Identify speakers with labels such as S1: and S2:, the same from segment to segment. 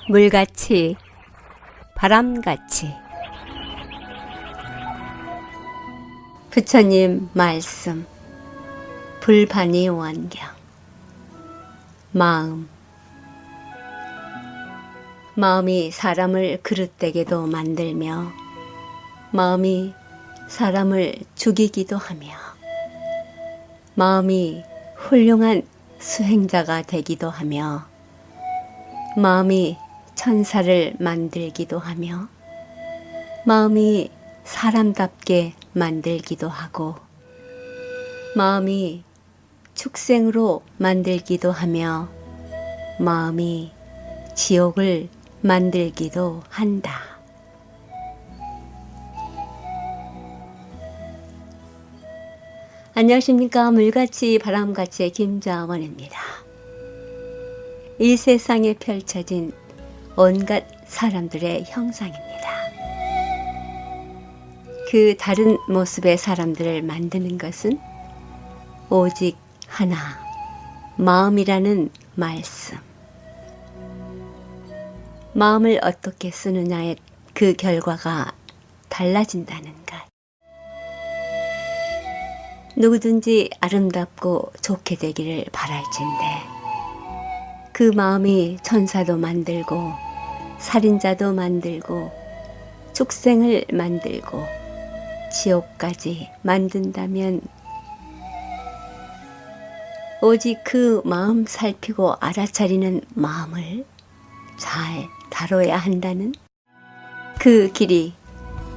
S1: 물같이 바람같이 부처님 말씀 불반이 원경 마음이 사람을 그릇되게도 만들며 마음이 사람을 죽이기도 하며 마음이 훌륭한 수행자가 되기도 하며 마음이 천사를 만들기도 하며 마음이 사람답게 만들기도 하고 마음이 축생으로 만들기도 하며 마음이 지옥을 만들기도 한다. 안녕하십니까. 물같이 바람같이의 김자원입니다. 이 세상에 펼쳐진 온갖 사람들의 형상입니다. 그 다른 모습의 사람들을 만드는 것은 오직 하나, 마음이라는 말씀. 마음을 어떻게 쓰느냐에 그 결과가 달라진다는 것. 누구든지 아름답고 좋게 되기를 바랄진대 그 마음이 천사도 만들고 살인자도 만들고 축생을 만들고 지옥까지 만든다면 오직 그 마음 살피고 알아차리는 마음을 잘 다뤄야 한다는 그 길이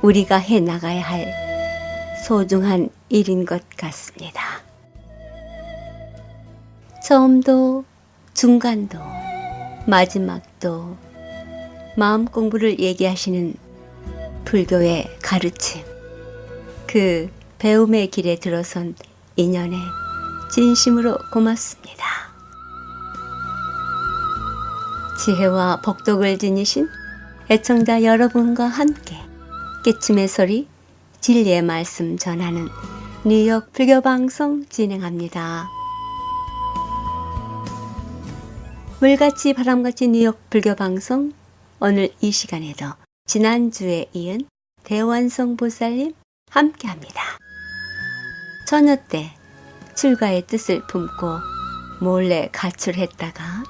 S1: 우리가 해나가야 할 소중한 일인 것 같습니다. 처음도 중간도 마지막도 마음 공부를 얘기하시는 불교의 가르침, 그 배움의 길에 들어선 인연에 진심으로 고맙습니다. 지혜와 복덕을 지니신 애청자 여러분과 함께 깨침의 소리, 진리의 말씀 전하는 뉴욕 불교방송 진행합니다. 물같이 바람같이 뉴욕 불교방송, 오늘 이 시간에도 지난주에 이은 대완성 보살님 함께합니다. 처녀 때 출가의 뜻을 품고 몰래 가출했다가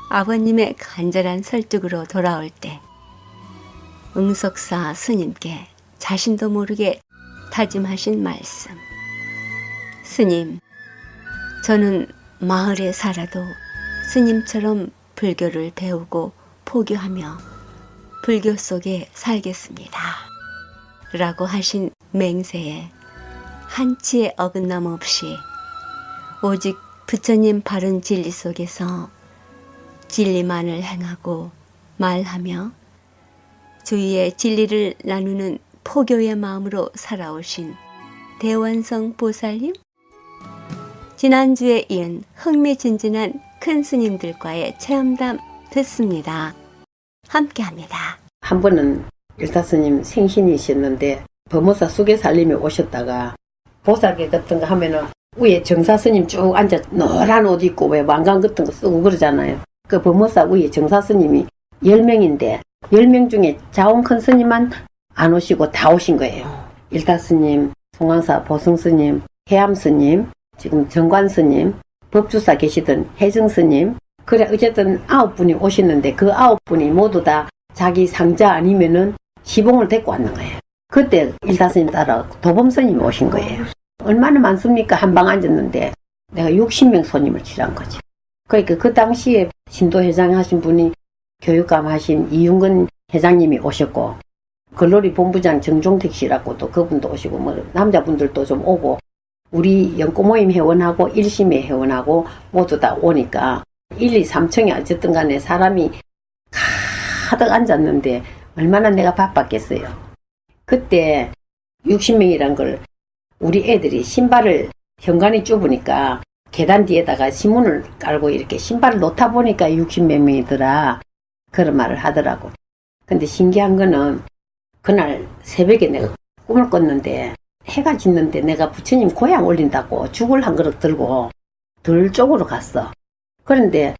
S1: 아버님의 간절한 설득으로 돌아올 때 응석사 스님께 자신도 모르게 다짐하신 말씀. 스님, 저는 마을에 살아도 스님처럼 불교를 배우고 포교하며 불교 속에 살겠습니다. 라고 하신 맹세에 한치의 어긋남 없이 오직 부처님 바른 진리 속에서 진리만을 행하고 말하며 주위의 진리를 나누는 포교의 마음으로 살아오신 대완성 보살님, 지난주에 이은 흥미진진한 큰 스님들과의 체험담 듣습니다. 함께합니다.
S2: 한 번은 일타스님 생신이셨는데 법무사 수계살림에 오셨다가 보살계 같은 거 하면은 위에 정사스님 쭉 앉아 노란 옷 입고 왜 왕관 같은 거 쓰고 그러잖아요. 그 법무사 위에 정사스님이 10명인데 10명 중에 자원 큰 스님만 안 오시고 다 오신 거예요. 일타스님, 송황사 보승스님, 해암스님, 지금 정관스님, 법주사 계시던 혜승스님, 그래 어쨌든 9분이 오시는데 그 9분이 모두 다 자기 상자 아니면은 시봉을 데리고 왔는 거예요. 그때 일타스님 따라 도범스님이 오신 거예요. 얼마나 많습니까? 한 방 앉았는데 내가 60명 손님을 치란 거죠. 그러니까 그 당시에 신도회장 하신 분이 교육감 하신 이윤근 회장님이 오셨고 글로리 본부장 정종택 씨라고도 그분도 오시고 뭐 남자분들도 좀 오고 우리 연꽃모임 회원하고 1심의 회원하고 모두 다 오니까 1, 2, 3층에 어쨌든 간에 사람이 가득 앉았는데 얼마나 내가 바빴겠어요. 그때 60명이란 걸 우리 애들이 신발을 현관이 좁으니까 계단 뒤에다가 신문을 깔고 이렇게 신발을 놓다 보니까 60몇 명이더라. 그런 말을 하더라고. 근데 신기한 거는 그날 새벽에 내가 꿈을 꿨는데 해가 짓는데 내가 부처님 고향 올린다고 죽을 한 그릇 들고 들 쪽으로 갔어. 그런데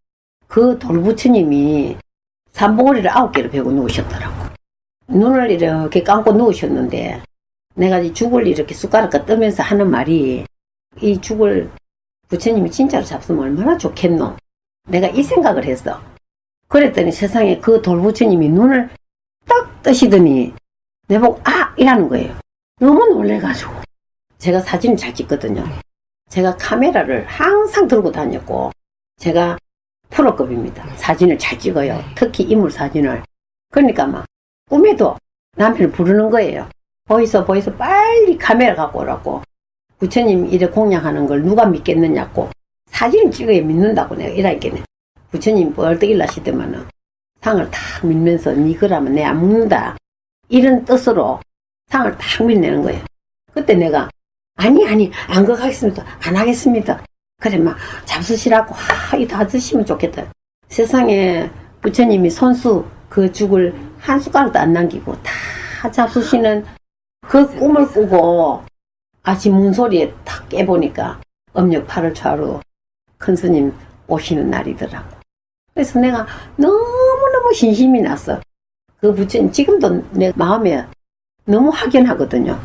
S2: 그 돌부처님이 삼봉오리를 9개를 베고 누우셨더라고. 눈을 이렇게 감고 누우셨는데 내가 이 죽을 이렇게 숟가락과 뜨면서 하는 말이 이 죽을 부처님이 진짜로 잡수면 얼마나 좋겠노. 내가 이 생각을 했어. 그랬더니 세상에 그 돌부처님이 눈을 딱 뜨시더니 내보고 아! 이라는 거예요. 너무 놀래가지고. 제가 사진을 잘 찍거든요. 제가 카메라를 항상 들고 다녔고 제가 프로급입니다. 사진을 잘 찍어요. 특히 인물 사진을. 그러니까 막 꿈에도 남편을 부르는 거예요. 보이소 빨리 카메라 갖고 오라고. 부처님 이래 공양하는 걸 누가 믿겠느냐고. 사진을 찍어야 믿는다고 내가 이라니까네. 부처님 뻘떡 일나시더만은 상을 탁 밀면서 니 그러면 내 안 먹는다. 이런 뜻으로 상을 탁 밀내는 거예요. 그때 내가 아니 안 가겠습니다. 안 하겠습니다. 그래 막 잡수시라고 이거 다 드시면 좋겠다. 세상에 부처님이 손수 그 죽을 한 숟가락도 안 남기고 다 잡수시는 그 꿈을 꾸고 아침 문소리에 탁 깨보니까 음력 8월 초하루 큰 스님 오시는 날이더라고. 그래서 내가 너무너무 신심이 났어. 그 부처님 지금도 내 마음에 너무 확연하거든요.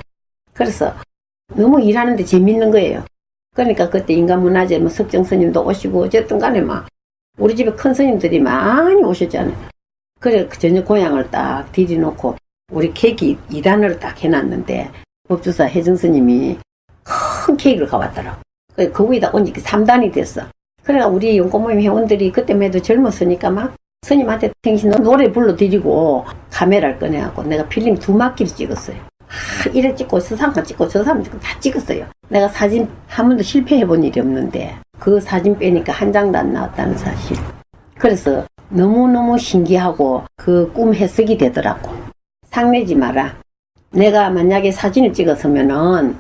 S2: 그래서 너무 일하는데 재밌는 거예요. 그러니까 그때 인간문화재 뭐 석정 스님도 오시고 어쨌든 간에 막 우리 집에 큰 스님들이 많이 오셨잖아요. 그래 그 저녁 고향을 딱 들여놓고 우리 케이크 2단으로 딱 해놨는데 법주사 혜정 스님이 큰 케이크를 가왔더라고. 그래 거기다 온 지 3단이 됐어. 그래가 우리 연꽃모임 회원들이 그때만 해도 젊었으니까 막 스님한테 생신 노래 불러드리고 카메라를 꺼내갖고 내가 필름 2막기를 찍었어요. 이래 찍고 저 사람 찍고 저 사람 찍고 다 찍었어요. 내가 사진 한 번도 실패해본 일이 없는데 그 사진 빼니까 한 장도 안 나왔다는 사실. 그래서 너무너무 신기하고 그 꿈 해석이 되더라고. 상내지 마라. 내가 만약에 사진을 찍었으면은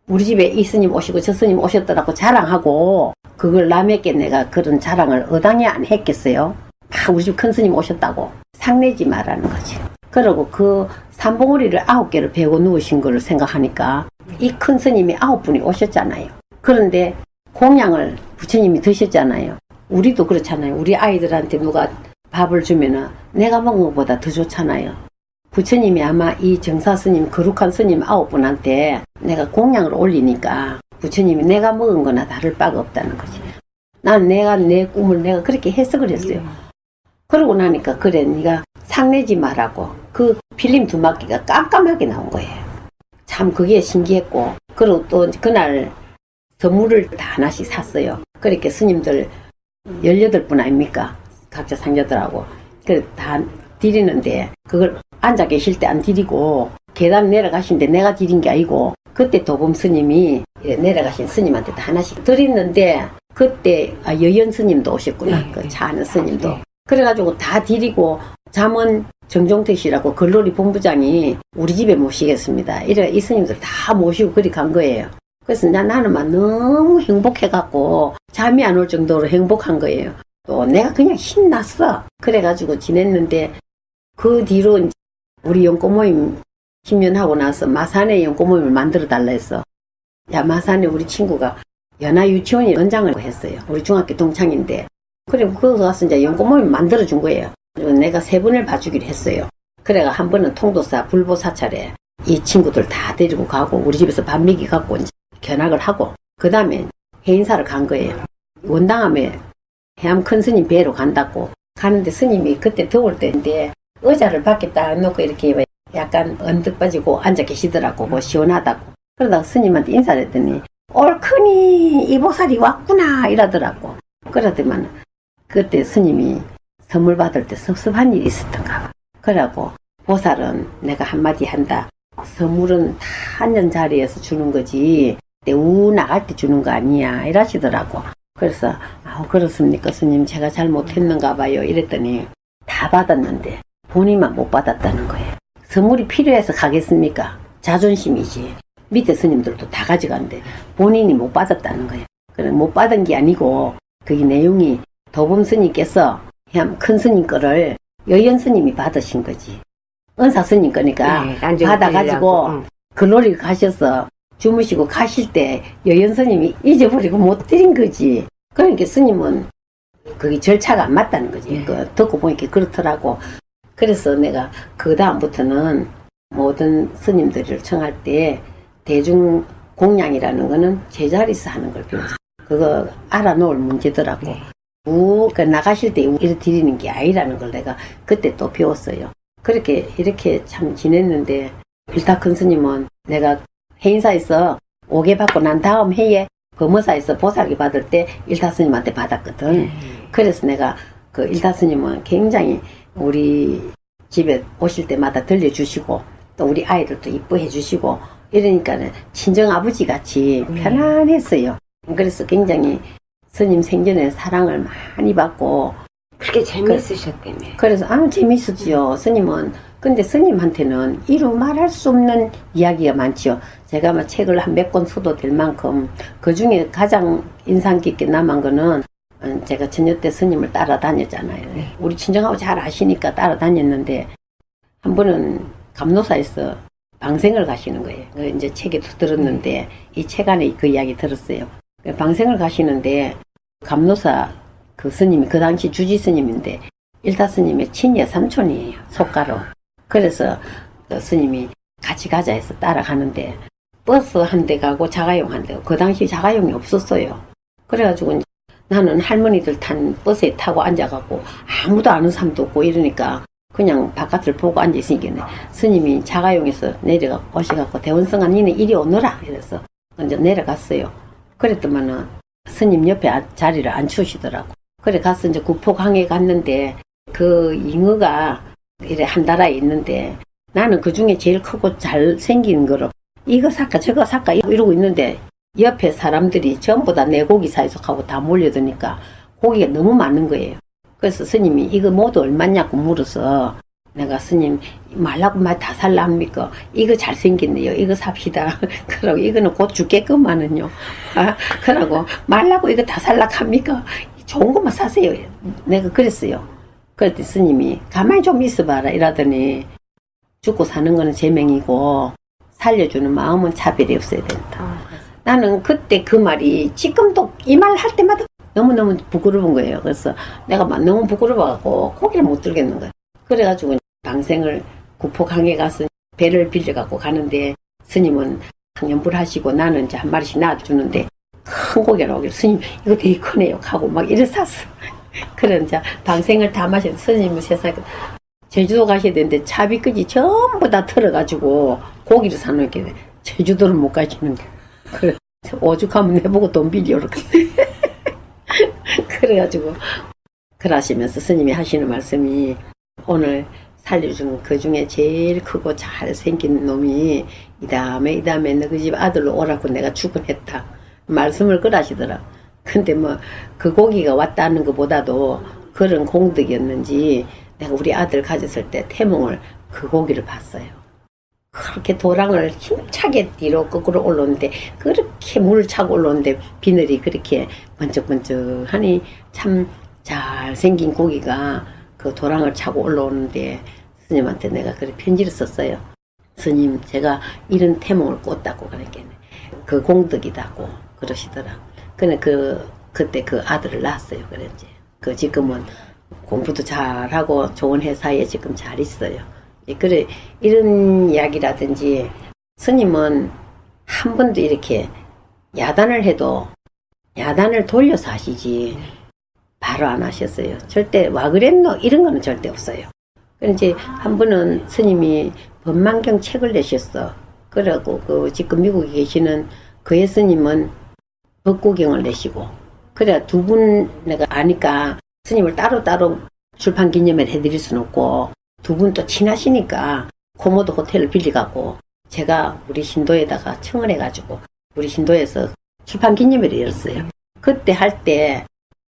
S2: 우리 집에 이 스님 오시고 저 스님 오셨더라고 자랑하고 그걸 남에게 내가 그런 자랑을 어당히 안 했겠어요. 우리 집 큰 스님 오셨다고 상내지 마라는 거지. 그리고 그 삼봉오리를 9개를 베고 누우신 거를 생각하니까 이 큰 스님이 9분이 오셨잖아요. 그런데 공양을 부처님이 드셨잖아요. 우리도 그렇잖아요. 우리 아이들한테 누가 밥을 주면은 내가 먹은 것보다 더 좋잖아요. 부처님이 아마 이 정사 스님 거룩한 스님 9분한테 내가 공양을 올리니까 부처님이 내가 먹은 거나 다를 바가 없다는 거지. 난 내가 내 꿈을 내가 그렇게 해석을 했어요. 그러고 나니까 그래 네가 상내지 말라고 그 필름 2막기가 깜깜하게 나온 거예요. 참 그게 신기했고 그리고 또 그날 선물을 다 하나씩 샀어요. 그렇게 스님들 18분 아닙니까? 각자 상자들하고 그래 다 드리는데 그걸 앉아 계실 때 안 드리고 계단 내려가신데 내가 드린 게 아니고 그때 도범 스님이 내려가신 스님한테 다 하나씩 드렸는데 그때 여연 스님도 오셨구나.
S3: 네,
S2: 그 차 하는 스님도. 네. 그래가지고 다 드리고 잠은 정종택 씨라고 글로리 본부장이 우리 집에 모시겠습니다. 이래 이 스님들 다 모시고 그리 간 거예요. 그래서 나는 막 너무 행복해갖고 잠이 안 올 정도로 행복한 거예요. 또 내가 그냥 신났어. 그래가지고 지냈는데 그 뒤로 우리 연꽃모임 10년 하고 나서 마산에 연꽃모임을 만들어 달라 했어. 야 마산에 우리 친구가 연하유치원이 원장을 했어요. 우리 중학교 동창인데 그래 거기 가서 이제 연꽃모임 만들어 준 거예요. 그리고 내가 3번을 봐주기로 했어요. 그래가 한 번은 통도사 불보사찰에 이 친구들 다 데리고 가고 우리 집에서 밥 먹이 갖고 이제 견학을 하고 그 다음에 해인사를 간 거예요. 원당함에 해암 큰 스님 배로 간다고 가는데 스님이 그때 더울 때인데 의자를 밖에 딱 놓고 이렇게 약간 언덕 빠지고 앉아 계시더라고. 뭐 시원하다고. 그러다가 스님한테 인사를 했더니 옳으니 이 보살이 왔구나 이러더라고. 그러더만 그때 스님이 선물 받을 때 섭섭한 일이 있었던가 봐. 그러고 보살은 내가 한마디 한다. 선물은 다 앉은 자리에서 주는 거지 우 나갈 때 주는 거 아니야 이러시더라고. 그래서 그렇습니까 스님 제가 잘못했는가 봐요 이랬더니 다 받았는데 본인만 못 받았다는 거예요. 선물이 필요해서 가겠습니까? 자존심이지. 밑에 스님들도 다 가져간대. 본인이 못 받았다는 거예요. 그래 못 받은 게 아니고 그게 내용이 도범 스님께서 큰 스님 거를 여연 스님이 받으신 거지. 은사 스님 거니까 네, 받아가지고 글로리 가셔서 주무시고 가실 때 여연 스님이 잊어버리고 못 드린 거지. 그러니까 스님은 그게 절차가 안 맞다는 거지. 듣고 보니까 그렇더라고. 그래서 내가 그 다음부터는 모든 스님들을 청할 때 대중 공양이라는 거는 제자리에서 하는 걸 배웠어. 그거 알아놓을 문제더라고. 나가실 때 이래 드리는 게 아니라는 걸 내가 그때 또 배웠어요. 그렇게 이렇게 참 지냈는데 일타 큰 스님은 내가 해인사에서 오게 받고 난 다음 해에 범어사에서 보살기 받을 때 일타 스님한테 받았거든. 그래서 내가 그 일타 스님은 굉장히 우리 집에 오실 때마다 들려주시고 또 우리 아이들도 이뻐해 주시고 이러니까 친정 아버지 같이 편안했어요. 그래서 굉장히 스님 생전에 사랑을 많이 받고
S3: 그렇게 재미있으셨다며.
S2: 그래서 재밌었지요. 스님은 근데 스님한테는 이루 말할 수 없는 이야기가 많지요. 제가 막 책을 한 몇 권 써도 될 만큼 그 중에 가장 인상 깊게 남은 거는 제가 처녀 때 스님을 따라다녔잖아요. 우리 친정하고 잘 아시니까 따라다녔는데 한 번은 감노사에서 방생을 가시는 거예요. 이제 책에도 들었는데 이 책 안에 그 이야기 들었어요. 방생을 가시는데 감노사 그 스님이 그 당시 주지 스님인데 일타 스님의 친예 삼촌이에요. 속가로. 그래서 그 스님이 같이 가자 해서 따라가는데 버스 한 대 가고 자가용 한 대 가고 그 당시 자가용이 없었어요. 그래가지고 나는 할머니들 탄 버스에 타고 앉아갖고 아무도 아는 사람도 없고 이러니까 그냥 바깥을 보고 앉아있으니까 스님이 자가용에서 내려가 오셔갖고 대원성아 니네 이리 오너라 이래서 먼저 내려갔어요. 그랬더만은 스님 옆에 자리를 안 주시더라고. 그래 가서 이제 구포강에 갔는데 그 잉어가 이래 한 달에 있는데 나는 그 중에 제일 크고 잘생긴 거로 이거 살까 저거 살까 이러고 있는데 옆에 사람들이 전부 다 내 고기 사이속하고 다 몰려드니까 고기가 너무 많은 거예요. 그래서 스님이 이거 모두 얼마냐고 물어서 내가 스님 말라고 말 다 살라 합니까? 이거 잘생겼네요. 이거 삽시다. 그러고 이거는 곧 죽겠구만은요. 그러고 말라고 이거 다 살라 합니까? 좋은 것만 사세요. 내가 그랬어요. 그랬더니 스님이 가만히 좀 있어봐라 이러더니 죽고 사는 거는 제명이고 살려주는 마음은 차별이 없어야 된다. 나는 그때 그 말이 지금도 이 말 할 때마다 너무너무 부끄러운 거예요. 그래서 내가 막 너무 부끄러워갖고 고기를 못 들겠는 거예요. 그래가지고 방생을 구포강에 가서 배를 빌려갖고 가는데 스님은 연불 하시고 나는 이제 한 마리씩 놔주는데 큰 고기를 오길 스님 이거 되게 크네요 하고 막 이래 샀어. 그래 이제 방생을 다 마셔서 스님은 세상에 제주도 가셔야 되는데 차비까지 전부 다 털어가지고 고기를 사놓게 제주도를 못 가시는 거예요. 그래 오죽하면 내보고 돈 빌려오라. 그래가지고 그러시면서 스님이 하시는 말씀이 오늘 살려준 그 중에 제일 크고 잘생긴 놈이 이 다음에 너희 집 아들로 오라고 내가 주문했다 말씀을 그러시더라. 근데 뭐 그 고기가 왔다는 것보다도 그런 공덕이었는지 내가 우리 아들 가졌을 때 태몽을 그 고기를 봤어요. 그렇게 도랑을 힘차게 뒤로 거꾸로 올라오는데 그렇게 물을 차고 올라오는데 비늘이 그렇게 번쩍번쩍하니 참 잘생긴 고기가 그 도랑을 차고 올라오는데 스님한테 내가 그래 편지를 썼어요. 스님 제가 이런 태몽을 꿨다고 그러니까 그 공덕이다고 그러시더라. 근데 그때 그 아들을 낳았어요. 그랬지. 그 지금은 공부도 잘하고 좋은 회사에 지금 잘 있어요. 그래 이런 이야기라든지 스님은 한 번도 이렇게 야단을 해도 야단을 돌려서 하시지 바로 안 하셨어요. 절대 와 그랬노 이런 거는 절대 없어요. 그런데 한 번은 스님이 법만경 책을 내셨어. 그러고 그 지금 미국에 계시는 그 예스님은 법구경을 내시고 그래 두 분 내가 아니까 스님을 따로따로 출판 기념회를 해드릴 수는 없고 두 분 또 친하시니까 코모도 호텔을 빌려가고 제가 우리 신도에다가 청을 해가지고 우리 신도에서 출판 기념회를 열었어요. 그때 할 때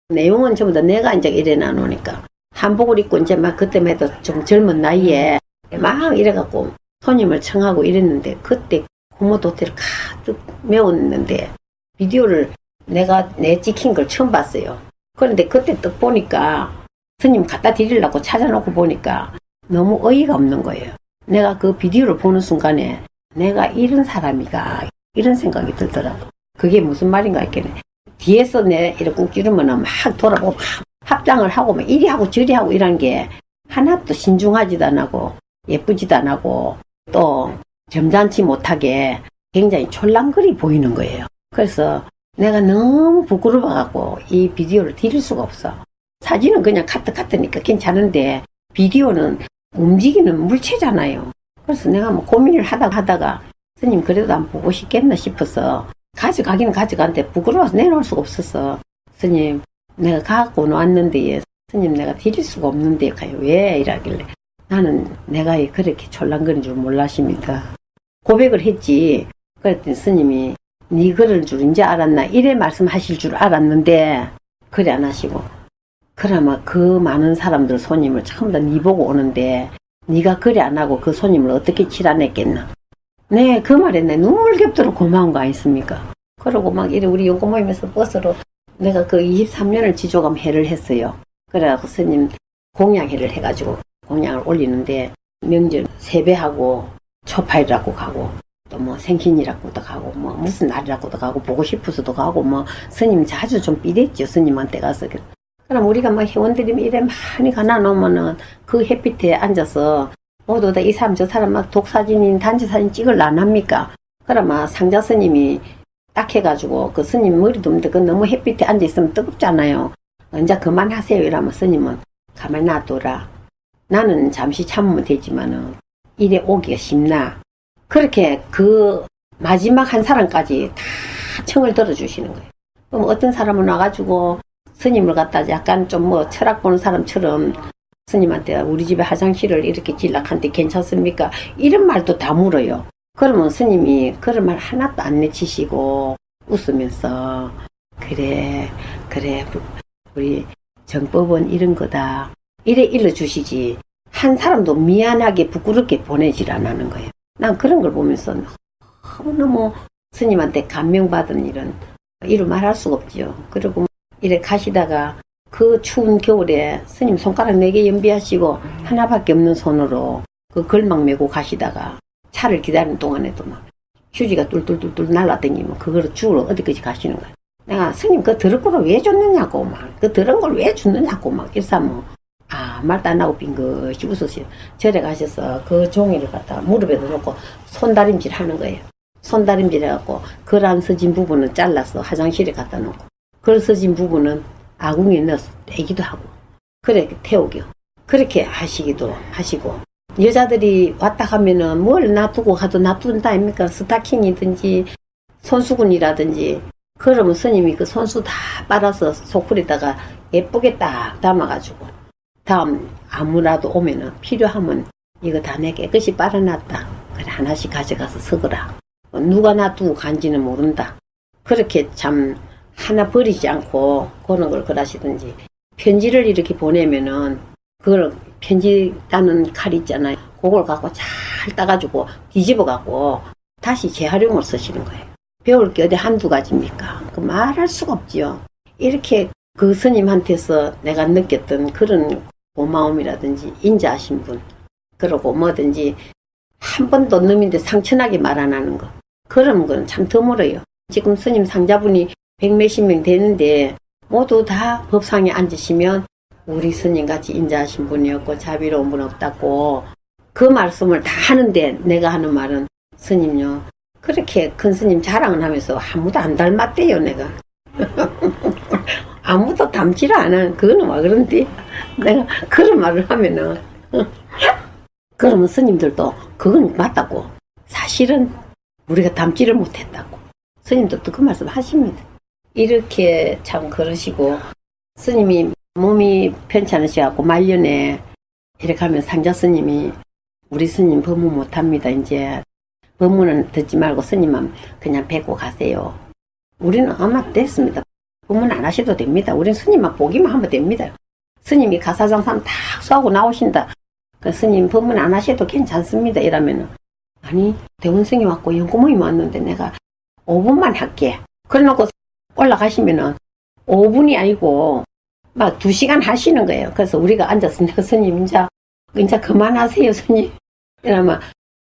S2: 내용은 전부 다 내가 이제 이래 나누니까 한복을 입고 이제 막 그때만 해도 좀 젊은 나이에 막 이래갖고 손님을 청하고 이랬는데 그때 코모도 호텔을 가득 메웠는데 비디오를 내가 찍힌 걸 처음 봤어요. 그런데 그때 또 보니까 스님 갖다 드리려고 찾아놓고 보니까 너무 어이가 없는 거예요. 내가 그 비디오를 보는 순간에 내가 이런 사람이가 이런 생각이 들더라고. 그게 무슨 말인가 했겠네. 뒤에서 내 이렇게 꾹 찌르면 막 돌아보고 막 합장을 하고 막 이리 하고 저리 하고 이런 게 하나도 신중하지도 안 하고 예쁘지도 안 하고 또 점잖지 못하게 굉장히 촐랑거리 보이는 거예요. 그래서 내가 너무 부끄러워갖고 이 비디오를 드릴 수가 없어. 사진은 그냥 카트니까 괜찮은데 비디오는 움직이는 물체잖아요. 그래서 내가 뭐 고민을 하다가 스님 그래도 안 보고 싶겠나 싶어서 가져가기는 가져가는데 부끄러워서 내놓을 수가 없었어. 스님 내가 갖고 놓았는데 스님 내가 드릴 수가 없는데 왜 이러길래 나는 내가 그렇게 촐랑거리는 줄 몰라십니다. 고백을 했지. 그랬더니 스님이 네 그럴 줄 이제 알았나 이래 말씀하실 줄 알았는데 그래 안 하시고 그러면 그 많은 사람들 손님을 전부 다 네 보고 오는데 네가 그래 안 하고 그 손님을 어떻게 칠안했겠나. 네, 그 말에 내 눈물겹도록 고마운 거 아니습니까? 그러고 막 이래 우리 연구 모임에서 버스로 내가 그 23년을 지조감 회를 했어요. 그래갖고 스님 공양회를 해가지고 공양을 올리는데 명절 세배하고 초파일이라고 가고 또 뭐 생신이라고도 가고 뭐 무슨 날이라고도 가고 보고 싶어서도 가고 뭐 스님 자주 좀 삐댔죠. 스님한테 가서. 그럼 우리가 막 회원들이 이래 많이 가나 놓으면은 그 햇빛에 앉아서 모두 다 이 사람 저 사람 막 독사진인 단체 사진 찍을라 안 합니까? 그러면 상자 스님이 딱 해가지고 그 스님 머리도 없는데 그 너무 햇빛에 앉아있으면 뜨겁잖아요. 이제 그만하세요 이러면 스님은 가만히 놔둬라. 나는 잠시 참으면 되지만은 이래 오기가 쉽나. 그렇게 그 마지막 한 사람까지 다 청을 들어주시는 거예요. 그럼 어떤 사람은 와가지고 스님을 갖다 약간 좀 뭐 철학 보는 사람처럼 스님한테 우리 집에 화장실을 이렇게 질락한데 괜찮습니까? 이런 말도 다 물어요. 그러면 스님이 그런 말 하나도 안 내치시고 웃으면서 그래 우리 정법은 이런 거다. 이래 일러주시지. 한 사람도 미안하게 부끄럽게 보내질 않는 거예요. 난 그런 걸 보면서 너무너무 스님한테 감명받은 일은 이루 말할 수가 없죠. 그리고 이래 가시다가 그 추운 겨울에 스님 손가락 4개 연비하시고 하나밖에 없는 손으로 그 걸막 메고 가시다가 차를 기다리는 동안에도 막 휴지가 뚫뚫뚫뚫 날라다니면 그거를 주우러 어디까지 가시는 거예요. 내가 스님 그 더러운 걸 왜 줬느냐고 막 그 더러운 걸 왜 줬느냐고 막 일삼뭐 말도 안 하고 빙긋이 웃으세요. 절에 가셔서 그 종이를 갖다 무릎에도 놓고 손다림질 하는 거예요. 손다림질 해갖고 글 안 서진 부분은 잘라서 화장실에 갖다 놓고 글 서진 부분은 아궁이에 넣어서 떼기도 하고 그래 태우기요. 그렇게 하시기도 하시고 여자들이 왔다 가면은 뭘 놔두고 가도 놔둔다 아닙니까? 스타킹이든지 손수건이라든지 그러면 스님이 그 손수 다 빨아서 소쿠리다가 예쁘게 딱 담아가지고 다음 아무라도 오면은 필요하면 이거 다 내 깨끗이 빨아놨다. 그래 하나씩 가져가서 섞어라. 누가 놔두고 간지는 모른다. 그렇게 참 하나 버리지 않고 그런 걸 그러시든지 편지를 이렇게 보내면은 그걸 편지 따는 칼 있잖아요. 그걸 갖고 잘 따가지고 뒤집어 갖고 다시 재활용을 쓰시는 거예요. 배울 게 어디 한두 가지입니까? 그 말할 수가 없지요. 이렇게 그 스님한테서 내가 느꼈던 그런 고마움이라든지 인자하신 분 그러고 뭐든지 한 번도 넘인데 상처나게 말 안 하는 거 그런 건 참 드물어요. 지금 스님 상자분이 100몇십 명 되는데 모두 다 법상에 앉으시면 우리 스님같이 인자하신 분이었고 자비로운 분 없다고 그 말씀을 다 하는데 내가 하는 말은 스님요 그렇게 큰 스님 자랑을 하면서 아무도 안 닮았대요 내가. 아무도 닮지를 않아. 그거는 와 그런데 내가 그런 말을 하면은 그러면 스님들도 그건 맞다고 사실은 우리가 닮지를 못했다고 스님들도 그 말씀 하십니다. 이렇게 참 그러시고 스님이 몸이 편찮으셔갖고 말년에 이렇게 하면 상자 스님이 우리 스님 법문 못합니다. 이제 법문은 듣지 말고 스님만 그냥 뵙고 가세요. 우리는 아마 됐습니다. 법문 안 하셔도 됩니다. 우리는 스님만 보기만 하면 됩니다. 스님이 가사장삼 탁 쏘고 나오신다. 그 스님 법문 안 하셔도 괜찮습니다. 이러면은 아니 대원승이 왔고 연구모임 왔는데 내가 5분만 할게. 그래놓고 올라가시면은 5분이 아니고 막 2시간 하시는 거예요. 그래서 우리가 앉아서 내가 스님 이제 그만하세요 스님. 이러면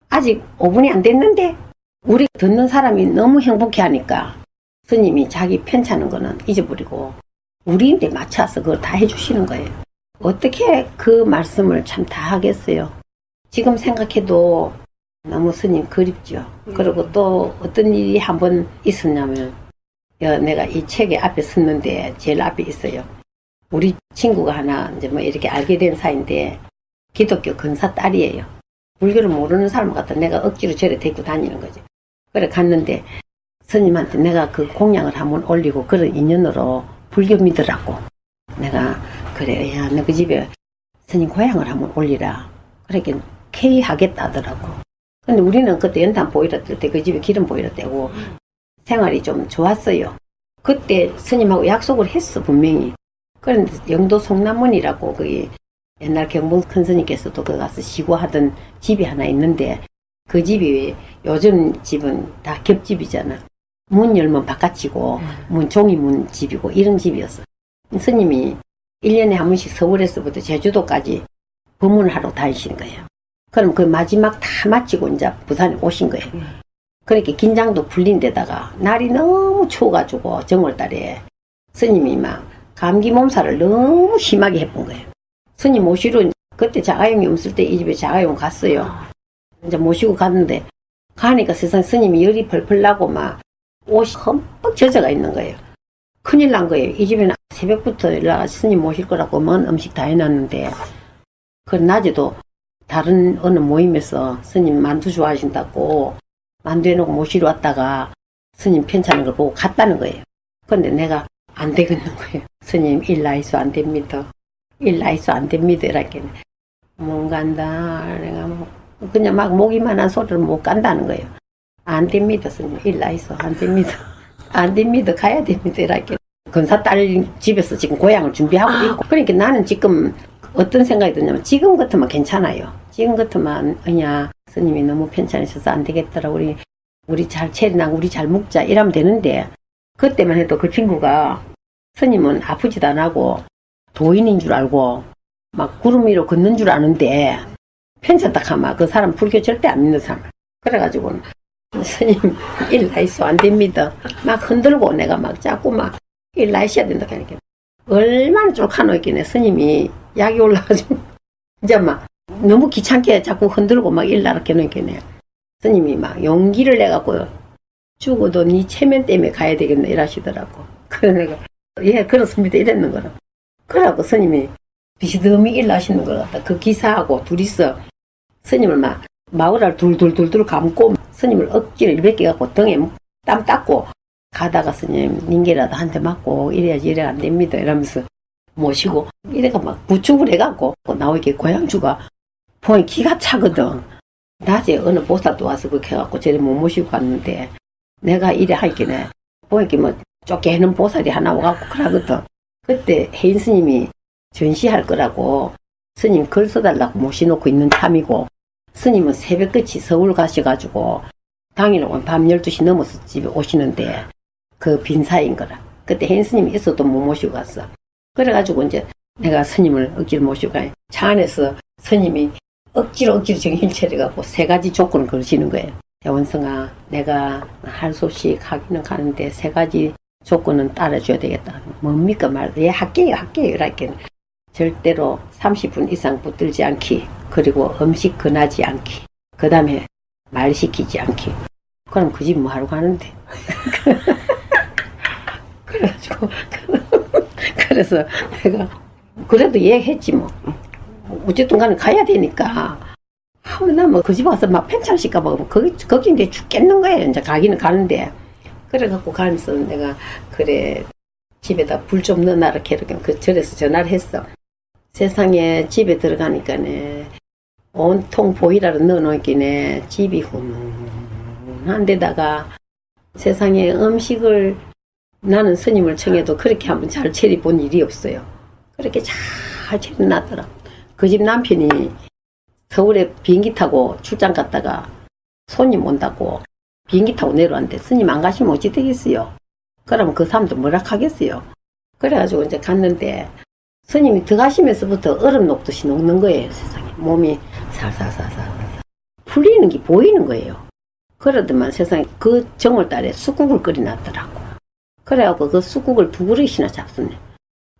S2: 아직 5분이 안 됐는데 우리 듣는 사람이 너무 행복해 하니까 스님이 자기 편찮은 거는 잊어버리고 우리인데 맞춰서 그걸 다 해주시는 거예요. 어떻게 그 말씀을 참 다 하겠어요. 지금 생각해도 너무 스님 그립죠. 그리고 또 어떤 일이 한번 있었냐면 내가 이 책의 앞에 섰는데 제일 앞에 있어요. 우리 친구가 하나 이제 뭐 이렇게 알게 된 사이인데 기독교 근사 딸이에요. 불교를 모르는 사람 같아 내가 억지로 절에 데리고 다니는 거지. 그래 갔는데 스님한테 내가 그 공양을 한번 올리고 그런 인연으로 불교 믿으라고 내가 그래 야 너 그 집에 스님 고향을 한번 올리라. 그렇게 K 하겠다 하더라고. 근데 우리는 그때 연탄 보일러 뜰 때 그 집에 기름 보일러 떼고 생활이 좀 좋았어요. 그때 스님하고 약속을 했어 분명히. 그런데 영도 송남문이라고 거기 옛날 경봉 큰 스님께서도 거기 가서 시구하던 집이 하나 있는데 그 집이 요즘 집은 다 겹집이잖아. 문 열면 바깥이고 문 종이 문 집이고 이런 집이었어. 스님이 1년에 한 번씩 서울에서부터 제주도까지 법문을 하러 다니시는 거예요. 그럼 그 마지막 다 마치고 이제 부산에 오신 거예요. 그렇게 긴장도 풀린 데다가 날이 너무 추워가지고 정월달에 스님이 막 감기 몸살을 너무 심하게 해본 거예요. 스님 모시러 그때 자가용이 없을 때 이 집에 자가용 갔어요. 이제 모시고 갔는데 가니까 세상 스님이 열이 펄펄 나고 막 옷이 흠뻑 젖어가 있는 거예요. 큰일 난 거예요. 이 집에는 새벽부터 일어나서 스님 모실 거라고 먼 음식 다 해놨는데 그 낮에도 다른 어느 모임에서 스님 만두 좋아하신다고 만두 해놓고 모시러 왔다가 스님 편찮은 걸 보고 갔다는 거예요. 근데 내가 안 되겠는 거예요. 스님 일라이수 안 됩니다. 일라이수 안 됩니다. 이렇게 못 간다. 내가 뭐 그냥 막 목이만한 소리를 못 간다는 거예요. 안 됩니다. 스님 일라이수 안 됩니다. 안 됩니다. 가야 됩니다. 이렇게 근사 딸 집에서 지금 고향을 준비하고 있고 그러니까 나는 지금 어떤 생각이 드냐면 지금 같으면 괜찮아요. 지금 같으면 그냥 스님이 너무 편찮으셔서 안 되겠더라. 우리 잘 체리나 우리 잘 묵자 이러면 되는데 그때만 해도 그 친구가 스님은 아프지도 안 하고 도인인 줄 알고 막 구름 위로 걷는 줄 아는데 편찮다 하면 그 사람 불교 절대 안 믿는 사람. 그래가지고 스님 일라이수 안 됩니다. 막 흔들고 내가 막 자꾸 막 일라이셔야 된다 하니까 얼마나 쫄카노 있겠네. 스님이 약이 올라가지고 이제 막 너무 귀찮게 자꾸 흔들고 막 일나렇게 놓겠네. 스님이 막 용기를 내갖고 죽어도 네 체면 때문에 가야 되겠네 이러시더라고. 그래 내가 예 그렇습니다 이랬는 거라. 그래갖고 스님이 비스듬히 일나시는 걸 같다. 그 기사하고 둘이서 스님을 막 마을을 둘둘둘둘 감고 스님을 억지로 일베끼 갖고 등에 땀 닦고 가다가 스님 닌게라도 한 대 맞고 이래야지 이래 안 됩니다 이러면서 모시고 이래가 막 부축을 해갖고 나오게 고향주가 보니 기가 차거든. 낮에 어느 보살도 와서 그렇게 해갖고 저리 못 모시고 갔는데 내가 이래 할게네 보니까 뭐 쫓겨있는 보살이 하나 와갖고 그러거든. 그때 혜인 스님이 전시할 거라고 스님 글 써달라고 모셔놓고 있는 참이고 스님은 새벽같이 서울 가셔가지고 당일은 밤 12시 넘어서 집에 오시는데 그 빈사인 거라. 그때 혜인 스님이 있어도 못 모시고 갔어. 그래가지고 이제 내가 스님을 억지로 모시고 가요. 차 안에서 스님이 억지로 정신 차려갖고 세 가지 조건을 걸으시는 거예요. 원성아 내가 할 수 없이 가기는 가는데 세 가지 조건은 따라줘야 되겠다. 뭡니까 말이야. 예 할게요 이렇게 절대로 30분 이상 붙들지 않기 그리고 음식 권하지 않기 그 다음에 말 시키지 않기. 그럼 그 집 뭐 하러 가는데. 그래가지고 그래서 내가 그래도 얘기했지 뭐. 어쨌든 간에 가야 되니까. 하면 뭐 그 집 와서 막 편찮으실까봐 거기 이제 죽겠는 거예요. 이제 가기는 가는데. 그래갖고 가면서 내가 그래 집에다 불 좀 넣어놔라 이렇게 그 절에서 전화를 했어. 세상에 집에 들어가니까네 온통 보일러를 넣어놓기네 집이 훈훈한 데다가 세상에 음식을 나는 스님을 청해도 그렇게 한번 잘 차려본 일이 없어요. 그렇게 잘 차려놨더라. 그 집 남편이 서울에 비행기 타고 출장 갔다가 손님 온다고 비행기 타고 내려왔는데 스님 안 가시면 어찌 되겠어요. 그러면 그 사람도 뭐라 하겠어요. 그래가지고 이제 갔는데 스님이 들어가시면서부터 얼음 녹듯이 녹는 거예요. 세상에 몸이 살살살살 풀리는 게 보이는 거예요. 그러더만 세상에 그 정월달에 쑥국을 끓여놨더라고. 그래갖고 그 쑥국을 2그릇이나 잡수네.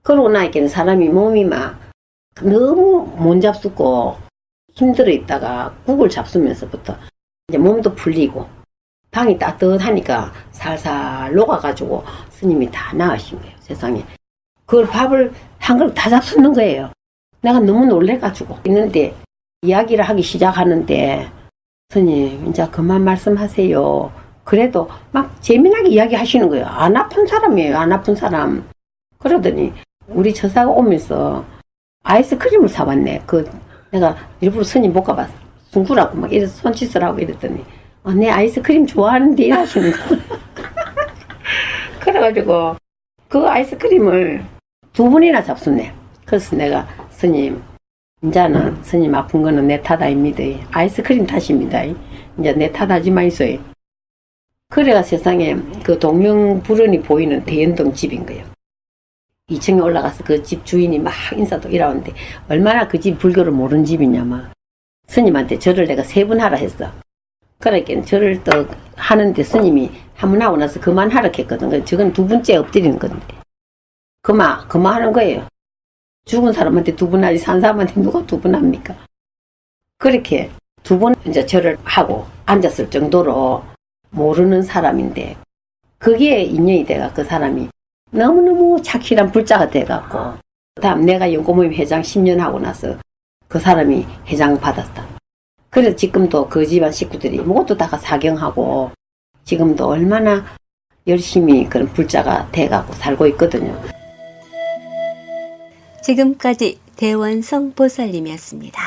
S2: 그러고 나니까 사람이 몸이 막 너무 못 잡수고 힘들어 있다가 국을 잡수면서부터 이제 몸도 풀리고 방이 따뜻하니까 살살 녹아가지고 스님이 다 나으신 거예요, 세상에. 그걸 밥을 한 그릇 다 잡수는 거예요. 내가 너무 놀래가지고 있는데 이야기를 하기 시작하는데 스님 이제 그만 말씀하세요. 그래도 막 재미나게 이야기하시는 거예요. 안 아픈 사람이에요, 안 아픈 사람. 그러더니 우리 처사가 오면서 아이스크림을 사왔네. 내가 일부러 스님 못 가봤어. 숭구라고 막 이래서 손짓을 하고 이랬더니 내 아이스크림 좋아하는데 이러시는 거. 그래가지고 그 아이스크림을 2번이나 잡수네. 그래서 내가 스님 이제는 스님 아픈 거는 내 탓 아닙니다. 아이스크림 탓입니다. 이제 내 탓하지 마이소요. 그래가 세상에 그 동명불언이 보이는 대연동 집인 거예요. 2층에 올라가서 그 집 주인이 막 인사도 이러는데 얼마나 그 집 불교를 모르는 집이냐면 스님한테 절을 내가 3번 하라 했어. 그러니까 절을 또 하는데 스님이 한 번 하고 나서 그만하라 했거든. 저건 2번째 엎드리는 건데 그만하는 거예요. 죽은 사람한테 2번 하지 산 사람한테 누가 2번 합니까? 그렇게 2번 이제 절을 하고 앉았을 정도로 모르는 사람인데 그게 인연이 돼가 그 사람이 너무너무 착실한 불자가 돼갖고 다음 내가 연구모임 회장 10년 하고 나서 그 사람이 회장 받았다. 그래서 지금도 그 집안 식구들이 모두 다가 사경하고 지금도 얼마나 열심히 그런 불자가 돼갖고 살고 있거든요.
S1: 지금까지 대원성 보살님이었습니다.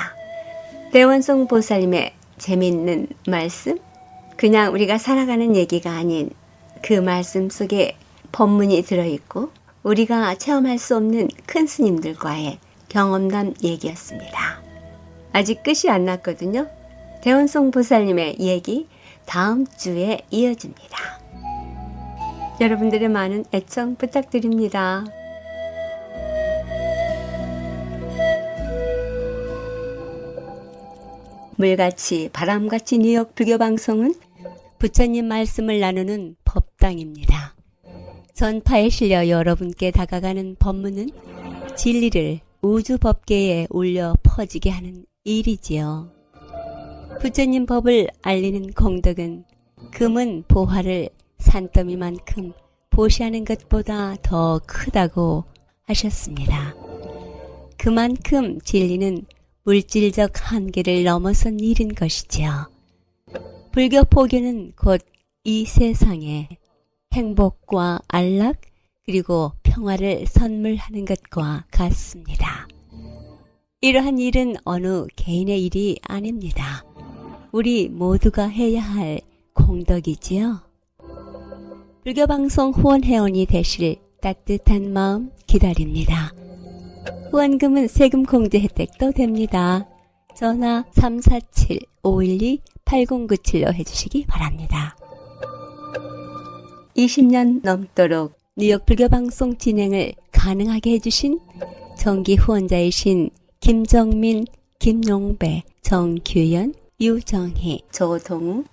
S1: 대원성 보살님의 재미있는 말씀, 그냥 우리가 살아가는 얘기가 아닌 그 말씀 속에 법문이 들어있고 우리가 체험할 수 없는 큰 스님들과의 경험담 얘기였습니다. 아직 끝이 안 났거든요. 대원성 보살님의 얘기 다음 주에 이어집니다. 여러분들의 많은 애청 부탁드립니다. 물같이 바람같이 뉴욕 불교방송은 부처님 말씀을 나누는 법당입니다. 전파에 실려 여러분께 다가가는 법문은 진리를 우주 법계에 울려 퍼지게 하는 일이지요. 부처님 법을 알리는 공덕은 금은 보화를 산더미만큼 보시하는 것보다 더 크다고 하셨습니다. 그만큼 진리는 물질적 한계를 넘어선 일인 것이지요. 불교 포교는 곧 이 세상에 행복과 안락 그리고 평화를 선물하는 것과 같습니다. 이러한 일은 어느 개인의 일이 아닙니다. 우리 모두가 해야 할 공덕이지요. 불교방송 후원회원이 되실 따뜻한 마음 기다립니다. 후원금은 세금 공제 혜택도 됩니다. 전화 347-512-8097로 해주시기 바랍니다. 20년 넘도록 뉴욕 불교방송 진행을 가능하게 해주신 정기 후원자이신 김정민, 김용배, 정규현, 유정희, 조동우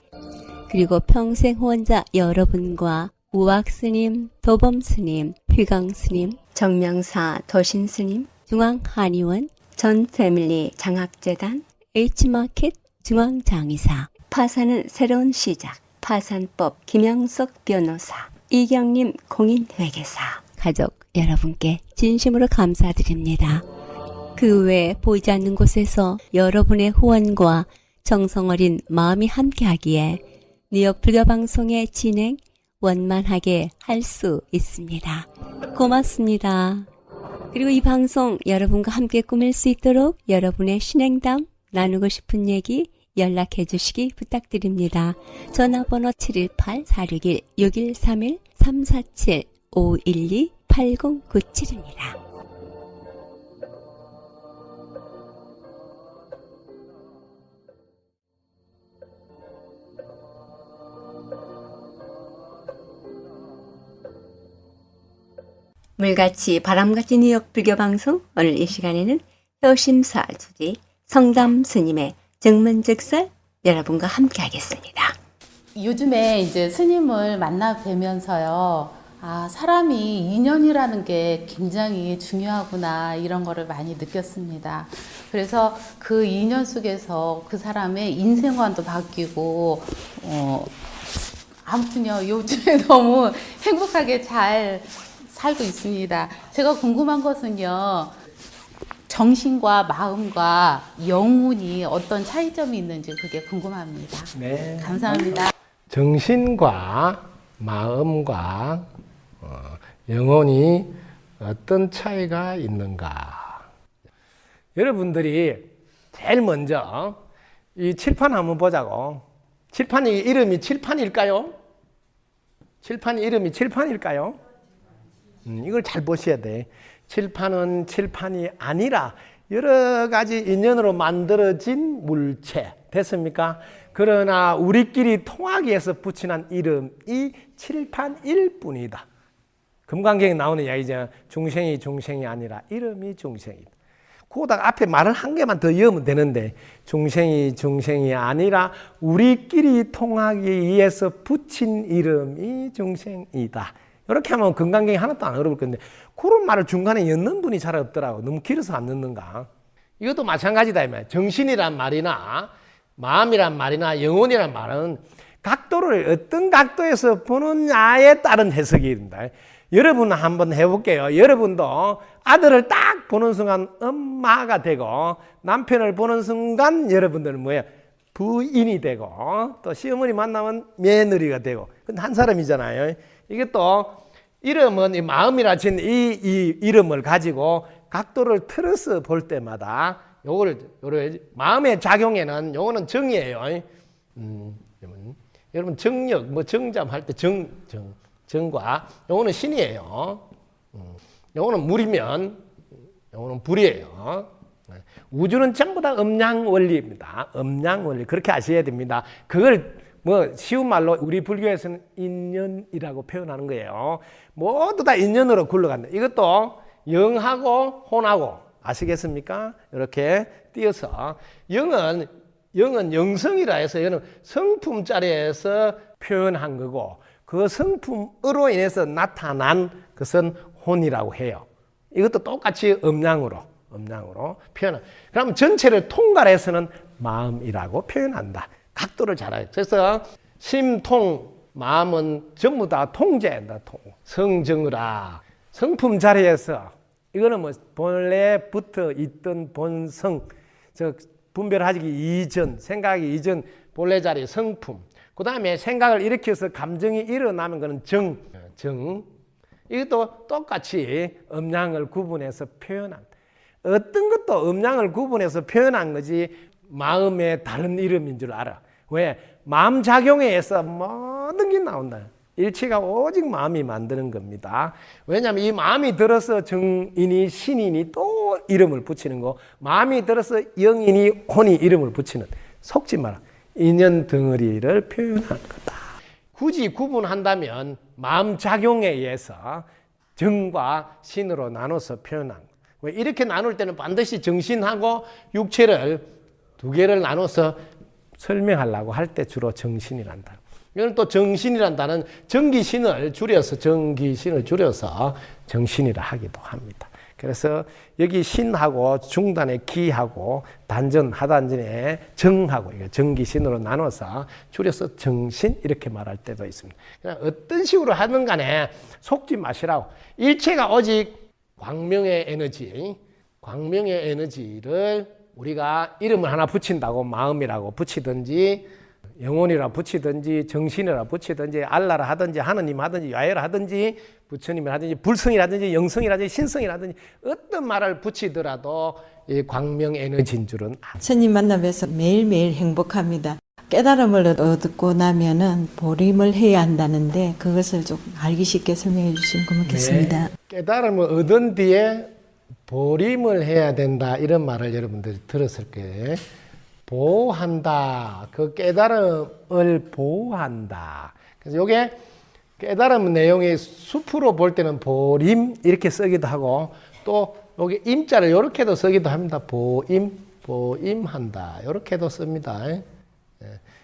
S1: 그리고 평생 후원자 여러분과 우악스님, 도범스님, 휘강스님, 정명사 도신스님, 중앙한의원, 전패밀리 장학재단, H마켓 중앙장의사, 파산은 새로운 시작, 파산법 김영석 변호사, 이경림 공인회계사, 가족 여러분께 진심으로 감사드립니다. 그 외 보이지 않는 곳에서 여러분의 후원과 정성어린 마음이 함께하기에 뉴욕 불교방송의 진행 원만하게 할 수 있습니다. 고맙습니다. 그리고 이 방송 여러분과 함께 꾸밀 수 있도록 여러분의 신행담, 나누고 싶은 얘기 연락해 주시기 부탁드립니다. 전화번호 718-461-6131 347-512-8097입니다. 물같이 바람같이 뉴욕 불교방송 오늘 이 시간에는 효심사 주지 성담 스님의 증문즉설 여러분과 함께 하겠습니다.
S4: 요즘에 이제 스님을 만나 뵈면서요, 아, 사람이 인연이라는 게 굉장히 중요하구나 이런 거를 많이 느꼈습니다. 그래서 그 인연 속에서 그 사람의 인생관도 바뀌고 아무튼요 요즘에 너무 행복하게 잘 살고 있습니다. 제가 궁금한 것은요. 정신과 마음과 영혼이 어떤 차이점이 있는지 그게 궁금합니다.
S5: 네.
S4: 감사합니다.
S5: 정신과 마음과 영혼이 어떤 차이가 있는가? 여러분들이 제일 먼저 이 칠판 한번 보자고. 칠판이 이름이 칠판일까요? 칠판 이름이 칠판일까요? 이걸 잘 보셔야 돼. 칠판은 칠판이 아니라 여러 가지 인연으로 만들어진 물체 됐습니까? 그러나 우리끼리 통하기 위해서 붙이는 이름이 칠판일 뿐이다. 금강경에 나오는 이야기죠. 중생이 아니라 이름이 중생이다. 그거다가 앞에 말을 한 개만 더 이으면 되는데 중생이 아니라 우리끼리 통하기 위해서 붙인 이름이 중생이다. 이렇게 하면 금강경이 하나도 안 어려울 건데 그런 말을 중간에 엮는 분이 잘 없더라고. 너무 길어서 안 넣는가. 이것도 마찬가지다 이 말이야. 정신이란 말이나 마음이란 말이나 영혼이란 말은 각도를 어떤 각도에서 보느냐에 따른 해석이 된다. 여러분 한번 해볼게요. 여러분도 아들을 딱 보는 순간 엄마가 되고 남편을 보는 순간 여러분들은 뭐예요? 부인이 되고 또 시어머니 만나면 며느리가 되고 그건 한 사람이잖아요. 이게 또 이름은 이 마음이라 친 이 이름을 가지고 각도를 틀어서 볼 때마다 요거를 마음의 작용에는 요거는 정이에요. 여러분 정력 뭐 정잠 할 때 정과 요거는 신이에요. 요거는 물이면 요거는 불이에요. 우주는 전부 다 음양 원리입니다. 음양 원리 그렇게 아셔야 됩니다. 그걸 뭐 쉬운 말로 우리 불교에서는 인연이라고 표현하는 거예요. 모두 다 인연으로 굴러간다. 이것도 영하고 혼하고 아시겠습니까? 이렇게 띄어서 영은 영성이라 해서 얘는 성품 자리에서 표현한 거고 그 성품으로 인해서 나타난 것은 혼이라고 해요. 이것도 똑같이 음양으로 표현한. 그럼 전체를 통괄해서는 마음이라고 표현한다. 각도를 잘 알아요. 그래서 심통 마음은 전부 다 통제한다. 성정의라 성품 자리에서 이거는 뭐 본래 붙어 있던 본성 분별하기 이전 생각이 이전 본래 자리 성품 그 다음에 생각을 일으켜서 감정이 일어나면 그는 정 이것도 똑같이 음양을 구분해서 표현한다. 어떤 것도 음양을 구분해서 표현한 거지 마음의 다른 이름인 줄 알아. 왜? 마음 작용에 의해서 모든 게 나온다. 일체가 오직 마음이 만드는 겁니다. 왜냐하면 이 마음이 들어서 정인이 신인이 또 이름을 붙이는 거 마음이 들어서 영인이 혼이 이름을 붙이는 속지 마라. 인연 덩어리를 표현한 거다. 굳이 구분한다면 마음 작용에 의해서 정과 신으로 나눠서 표현한 거. 왜 이렇게 나눌 때는 반드시 정신하고 육체를 두 개를 나눠서 설명하려고 할 때 주로 정신이란다. 이건 또 정신이란 단어는 정기신을 줄여서 정신이라 하기도 합니다. 그래서 여기 신하고 중단에 기하고 단전 하단전에 정하고 정기신으로 나눠서 줄여서 정신 이렇게 말할 때도 있습니다. 그냥 어떤 식으로 하든 간에 속지 마시라고. 일체가 오직 광명의 에너지를 우리가 이름을 하나 붙인다고 마음이라고 붙이든지 영혼이라 붙이든지 정신이라 붙이든지 알라라 하든지 하느님 하든지 야외라 하든지 부처님이라 하든지 불성이라든지 영성이라든지 신성이라든지 어떤 말을 붙이더라도 이 광명 에너지인 줄은
S6: 스님 만나면서 매일매일 행복합니다. 깨달음을 얻고 나면은 보림을 해야 한다는데 그것을 좀 알기 쉽게 설명해 주시면 고맙겠습니다.
S5: 네. 깨달음을 얻은 뒤에 보림을 해야 된다 이런 말을 여러분들이 들었을 거예요. 보호한다. 그 깨달음을 보호한다. 그래서 이게 깨달음 내용이 수프로 볼 때는 보림 이렇게 쓰기도 하고 또 여기 임자를 이렇게도 쓰기도 합니다. 보임한다. 이렇게도 씁니다.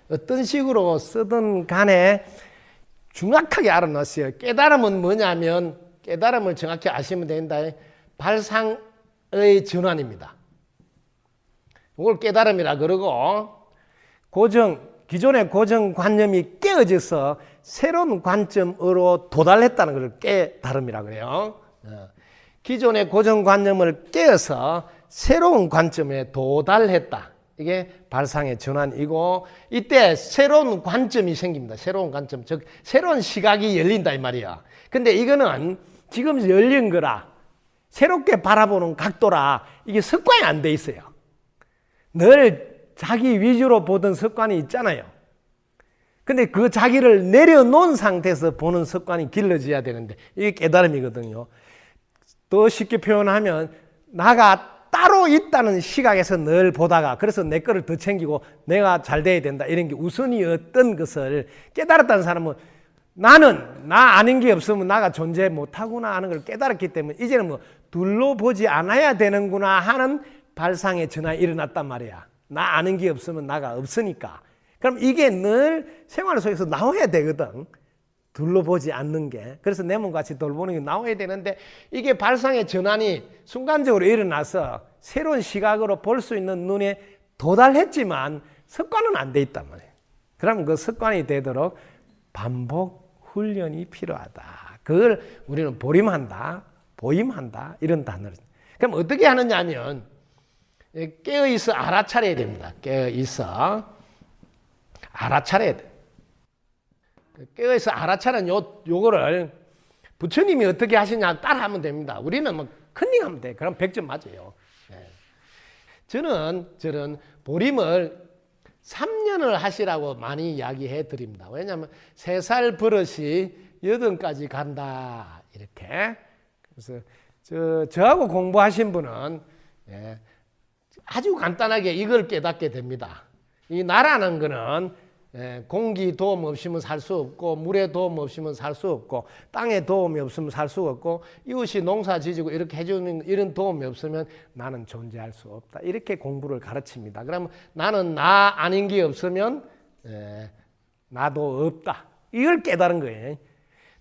S5: 어떤 식으로 쓰든 간에 정확하게 알아놨어요. 깨달음은 뭐냐면 깨달음을 정확히 아시면 된다. 발상의 전환입니다. 이걸 깨달음이라 그러고 기존의 고정관념이 깨어져서 새로운 관점으로 도달했다는 걸 깨달음이라 그래요. 기존의 고정관념을 깨어서 새로운 관점에 도달했다. 이게 발상의 전환이고 이때 새로운 관점이 생깁니다. 새로운 관점, 즉 새로운 시각이 열린다 이 말이야. 근데 이거는 지금 열린 거라 새롭게 바라보는 각도라 이게 습관이 안 돼 있어요. 늘 자기 위주로 보던 습관이 있잖아요. 근데 그 자기를 내려놓은 상태에서 보는 습관이 길러져야 되는데 이게 깨달음이거든요. 더 쉽게 표현하면 나가 따로 있다는 시각에서 늘 보다가 그래서 내 거를 더 챙기고 내가 잘 돼야 된다 이런 게 우선이었던 것을 깨달았다는 사람은 나는 나 아닌 게 없으면 나가 존재 못하구나 하는 걸 깨달았기 때문에 이제는 뭐 둘러보지 않아야 되는구나 하는 발상의 전환이 일어났단 말이야. 나 아는 게 없으면 나가 없으니까. 그럼 이게 늘 생활 속에서 나와야 되거든. 둘러보지 않는 게. 그래서 내 몸같이 돌보는 게 나와야 되는데 이게 발상의 전환이 순간적으로 일어나서 새로운 시각으로 볼 수 있는 눈에 도달했지만 습관은 안 돼 있단 말이에요. 그러면 그 습관이 되도록 반복 훈련이 필요하다. 그걸 우리는 보림한다, 보임한다 이런 단어를. 그럼 어떻게 하느냐 하면 깨어있어 알아차려야 됩니다. 깨어있어 알아차려야 돼. 깨어있어 알아차린 요거를 부처님이 어떻게 하시냐 따라하면 됩니다. 우리는 뭐 컨닝하면 돼. 그럼 100점 맞아요. 네. 저는 보림을 3년을 하시라고 많이 이야기해 드립니다. 왜냐하면 3살 버릇이 8까지 간다. 이렇게. 그래서 저하고 공부하신 분은 아주 간단하게 이걸 깨닫게 됩니다. 이 나라는 거는 공기 도움 없이면 살 수 없고 물의 도움 없이면 살 수 없고 땅의 도움이 없으면 살 수 없고 이웃이 농사 지지고 이렇게 해주는 이런 도움이 없으면 나는 존재할 수 없다. 이렇게 공부를 가르칩니다. 그러면 나는 나 아닌 게 없으면 나도 없다. 이걸 깨달은 거예요.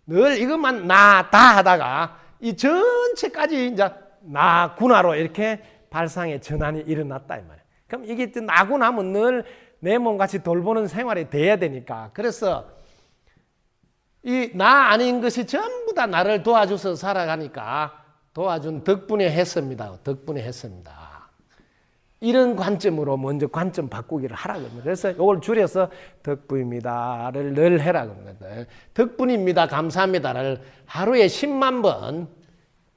S5: 늘 이것만 나다 하다가 이 전체까지 이제 나구나로 이렇게 발상의 전환이 일어났다 이 말이에요. 그럼 이게 나고 나면 늘 내 몸같이 돌보는 생활이 돼야 되니까. 그래서 이 나 아닌 것이 전부 다 나를 도와줘서 살아가니까 도와준 덕분에 했습니다. 덕분에 했습니다. 이런 관점으로 먼저 관점 바꾸기를 하라고 합니다. 그래서 이걸 줄여서 덕분입니다를 늘 해라고 합니다. 덕분입니다. 감사합니다를 하루에 10만 번,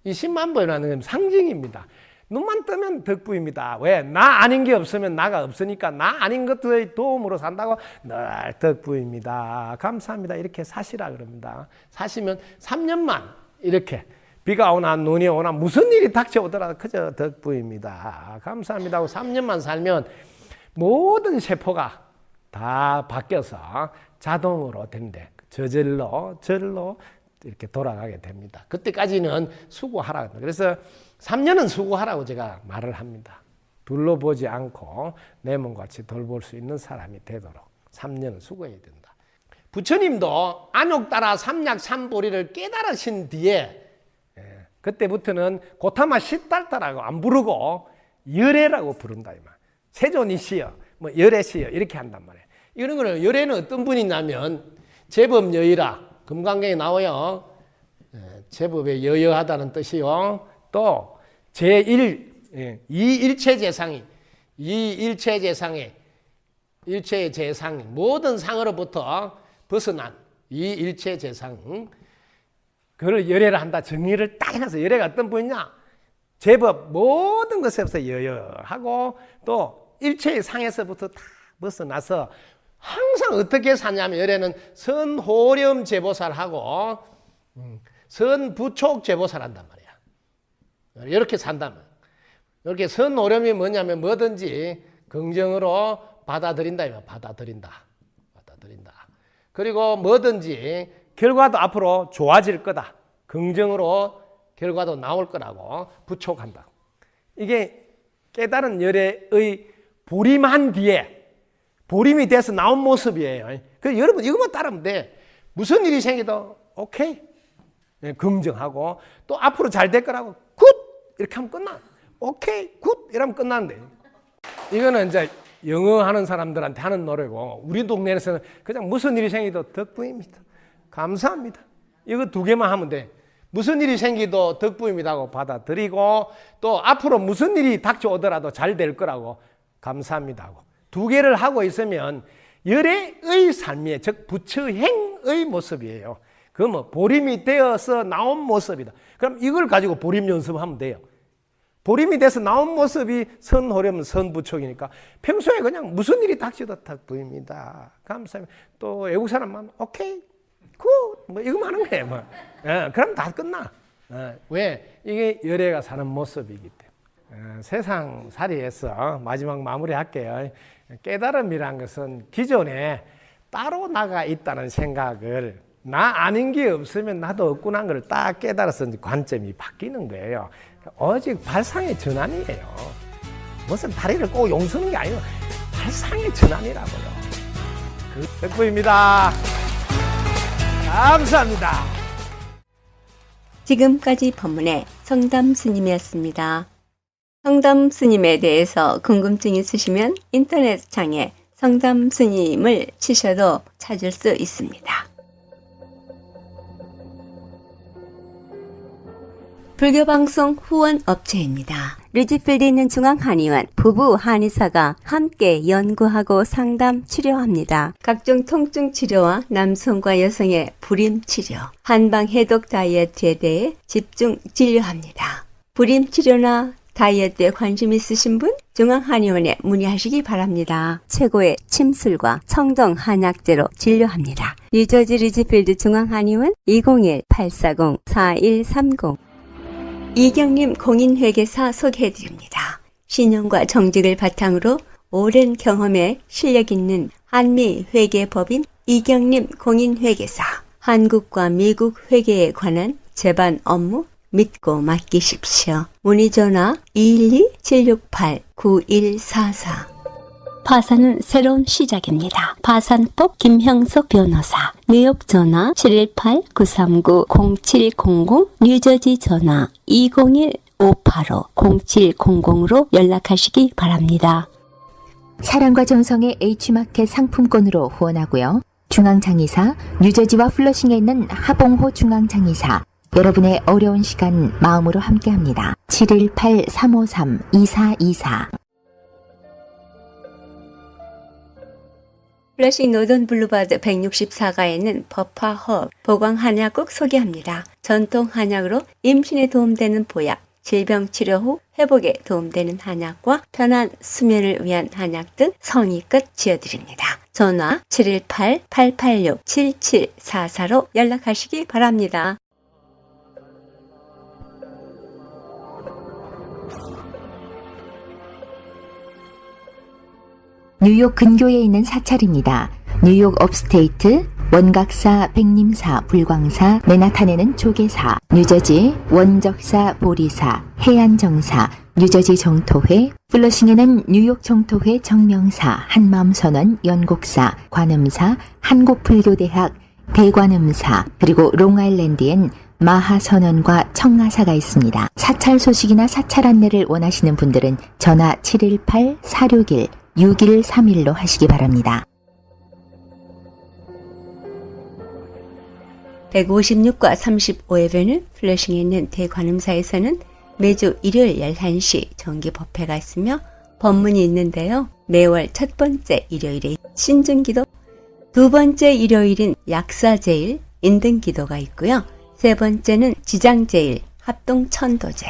S5: 이 10만 번이라는 건 상징입니다. 눈만 뜨면 덕분입니다. 왜? 나 아닌 게 없으면 나가 없으니까 나 아닌 것들의 도움으로 산다고 늘 덕분입니다. 감사합니다. 이렇게 사시라 그럽니다. 사시면 3년만 이렇게 비가 오나 눈이 오나 무슨 일이 닥쳐오더라도 그저 덕분입니다. 감사합니다 하고 3년만 살면 모든 세포가 다 바뀌어서 자동으로 된대. 저절로 이렇게 돌아가게 됩니다. 그때까지는 수고하라. 그래서 3년은 수고하라고 제가 말을 합니다. 둘러보지 않고 내 몸같이 돌볼 수 있는 사람이 되도록 3년은 수고해야 된다. 부처님도 안욕따라 삼약 삼보리를 깨달으신 뒤에 그때부터는 고타마 시달타라고 안 부르고 열애라고 부른다 이 말. 세존이시여, 뭐 열애시여 이렇게 한단 말이에요. 이런 거는 열애는 어떤 분이냐면 제법 여의라 금강경에 나와요. 제법의 여여하다는 뜻이요. 또 제1 이 일체재상이 이 일체재상의 일체의 재상 모든 상으로부터 벗어난 이 일체재상 그걸 열애를 한다. 정의를 딱 해놔서 열애가 어떤 분이냐? 제법 모든 것에서 여여하고 또 일체의 상에서부터 다 벗어나서 항상 어떻게 사냐면 열애는 선호렴 제보살하고 선부촉 제보살 한단 말이야. 이렇게 산다면 이렇게 선호렴이 뭐냐면 뭐든지 긍정으로 받아들인다. 받아들인다. 그리고 뭐든지 결과도 앞으로 좋아질 거다. 긍정으로 결과도 나올 거라고 부촉한다. 이게 깨달은 열애의 보림한 뒤에 보림이 돼서 나온 모습이에요. 그 여러분 이것만 따르면 돼. 무슨 일이 생기도 오케이. 네, 긍정하고 또 앞으로 잘 될 거라고 굿 이렇게 하면 끝나. 오케이 굿 이러면 끝나는데 이거는 이제 영어 하는 사람들한테 하는 노래고 우리 동네에서는 그냥 무슨 일이 생기도 덕분입니다. 감사합니다. 이거 두 개만 하면 돼. 무슨 일이 생기도 덕분입니다 하고 받아들이고 또 앞으로 무슨 일이 닥쳐오더라도 잘 될 거라고 감사합니다 하고 두 개를 하고 있으면 열애의 삶이에요. 즉 부처행의 모습이에요. 그 뭐 보림이 되어서 나온 모습이다. 그럼 이걸 가지고 보림 연습하면 돼요. 보림이 돼서 나온 모습이 선호려면 선부촉이니까 평소에 그냥 무슨 일이 닥쳐도 덕분입니다. 감사합니다. 또 외국 사람만 오케이 굿 뭐 이거만 하는 거예요. 뭐. 그럼 다 끝나. 왜? 이게 열애가 사는 모습이기 때문에. 세상 살이에서 마지막 마무리할게요. 깨달음이란 것은 기존에 따로 나가 있다는 생각을 나 아닌 게 없으면 나도 없구나 하는 걸 딱 깨달아서 관점이 바뀌는 거예요. 오직 발상의 전환이에요. 무슨 다리를 꼭 용서는 게 아니고 발상의 전환이라고요. 그 덕분입니다. 감사합니다.
S1: 지금까지 법문의 성담 스님이었습니다. 성담 스님에 대해서 궁금증 있으시면 인터넷 창에 성담 스님을 치셔도 찾을 수 있습니다. 불교방송 후원업체입니다. 류지필드에 있는 중앙한의원 부부 한의사가 함께 연구하고 상담 치료합니다. 각종 통증 치료와 남성과 여성의 불임 치료, 한방 해독 다이어트에 대해 집중 진료합니다. 불임 치료나 다이어트에 관심 있으신 분 중앙한의원에 문의하시기 바랍니다. 최고의 침술과 청정 한약재로 진료합니다. 뉴저지 리지필드 중앙한의원 201-840-4130 이경림 공인회계사 소개해드립니다. 신용과 정직을 바탕으로 오랜 경험에 실력 있는 한미회계법인 이경림 공인회계사. 한국과 미국 회계에 관한 제반 업무 믿고 맡기십시오. 문의전화 212-768-9144. 파산은 새로운 시작입니다. 파산법 김형석 변호사. 뉴욕 전화 718-939-0700, 뉴저지 전화 201-585-0700으로 연락하시기 바랍니다.
S7: 사랑과 정성의 H마켓 상품권으로 후원하고요. 중앙장의사, 뉴저지와 플러싱에 있는 하봉호 중앙장의사, 여러분의 어려운 시간 마음으로 함께합니다. 718-353-2424.
S1: 플러싱 노던 블루바드 164가에는 버파허 보광 한약국 소개합니다. 전통 한약으로 임신에 도움되는 보약, 질병 치료 후 회복에 도움되는 한약과 편한 수면을 위한 한약 등 성의껏 지어드립니다. 전화 718-886-7744로 연락하시기 바랍니다.
S7: 뉴욕 근교에 있는 사찰입니다. 뉴욕 업스테이트, 원각사, 백림사, 불광사, 맨하탄에는 조계사, 뉴저지, 원적사, 보리사, 해안정사, 뉴저지 정토회, 플러싱에는 뉴욕 정토회 정명사, 한마음선언, 연곡사, 관음사, 한국불교대학, 대관음사, 그리고 롱아일랜드엔 마하선언과 청가사가 있습니다. 사찰 소식이나 사찰 안내를 원하시는 분들은 전화 718-461-6131로 하시기 바랍니다.
S1: 156과 35회변은 플러싱에 있는 대관음사에서는 매주 일요일 11시 정기 법회가 있으며 법문이 있는데요. 매월 첫 번째 일요일에 신중기도, 두 번째 일요일인 약사제일, 인등기도가 있고요. 세 번째는 지장제일, 합동천도제,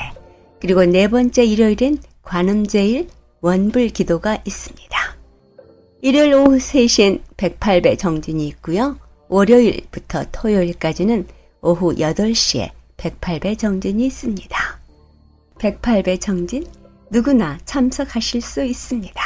S1: 그리고 네 번째 일요일엔 관음제일, 원불기도가 있습니다. 일요일 오후 3시엔 108배 정진이 있고요. 월요일부터 토요일까지는 오후 8시에 108배 정진이 있습니다. 108배 정진 누구나 참석하실 수 있습니다.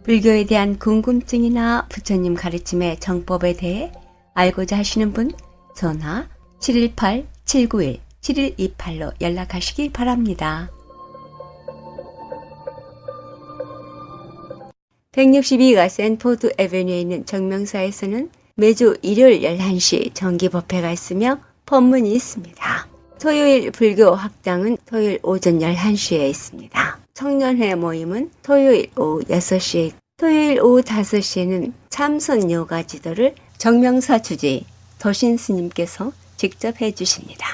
S1: 불교에 대한 궁금증이나 부처님 가르침의 정법에 대해 알고자 하시는 분 전화 718-791-7128로 연락하시기 바랍니다. 162가 샌포드 애베뉴에 있는 정명사에서는 매주 일요일 11시 정기법회가 있으며 법문이 있습니다. 토요일 불교 학장은 토요일 오전 11시에 있습니다. 청년회 모임은 토요일 오후 6시에, 토요일 오후 5시에는 참선 요가 지도를 정명사 주지 도신 스님께서 직접 해주십니다.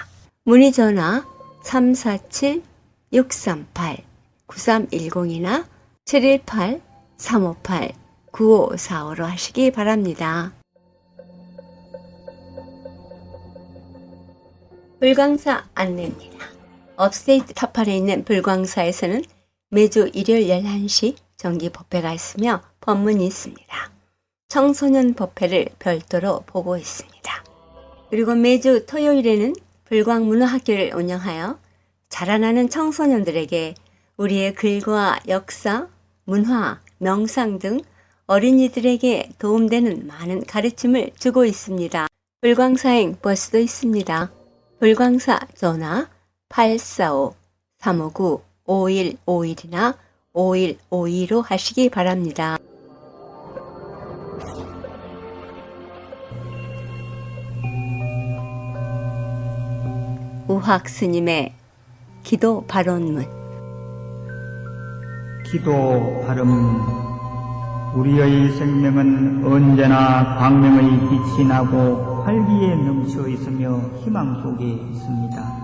S1: 문의 전화 347-638-9310이나 718-358-9545로 하시기 바랍니다. 불광사 안내입니다. 업스테이트 타판에 있는 불광사에서는 매주 일요일 11시 정기 법회가 있으며 법문이 있습니다. 청소년 법회를 별도로 보고 있습니다. 그리고 매주 토요일에는 불광문화학교를 운영하여 자라나는 청소년들에게 우리의 글과 역사, 문화, 명상 등 어린이들에게 도움되는 많은 가르침을 주고 있습니다. 불광사행 버스도 있습니다. 불광사 전화 845-359-5151이나 5152로 하시기 바랍니다. 우학 스님의 기도 발언문.
S8: 기도 발음. 우리의 생명은 언제나 광명의 빛이 나고 활기에 넘쳐 있으며 희망 속에 있습니다.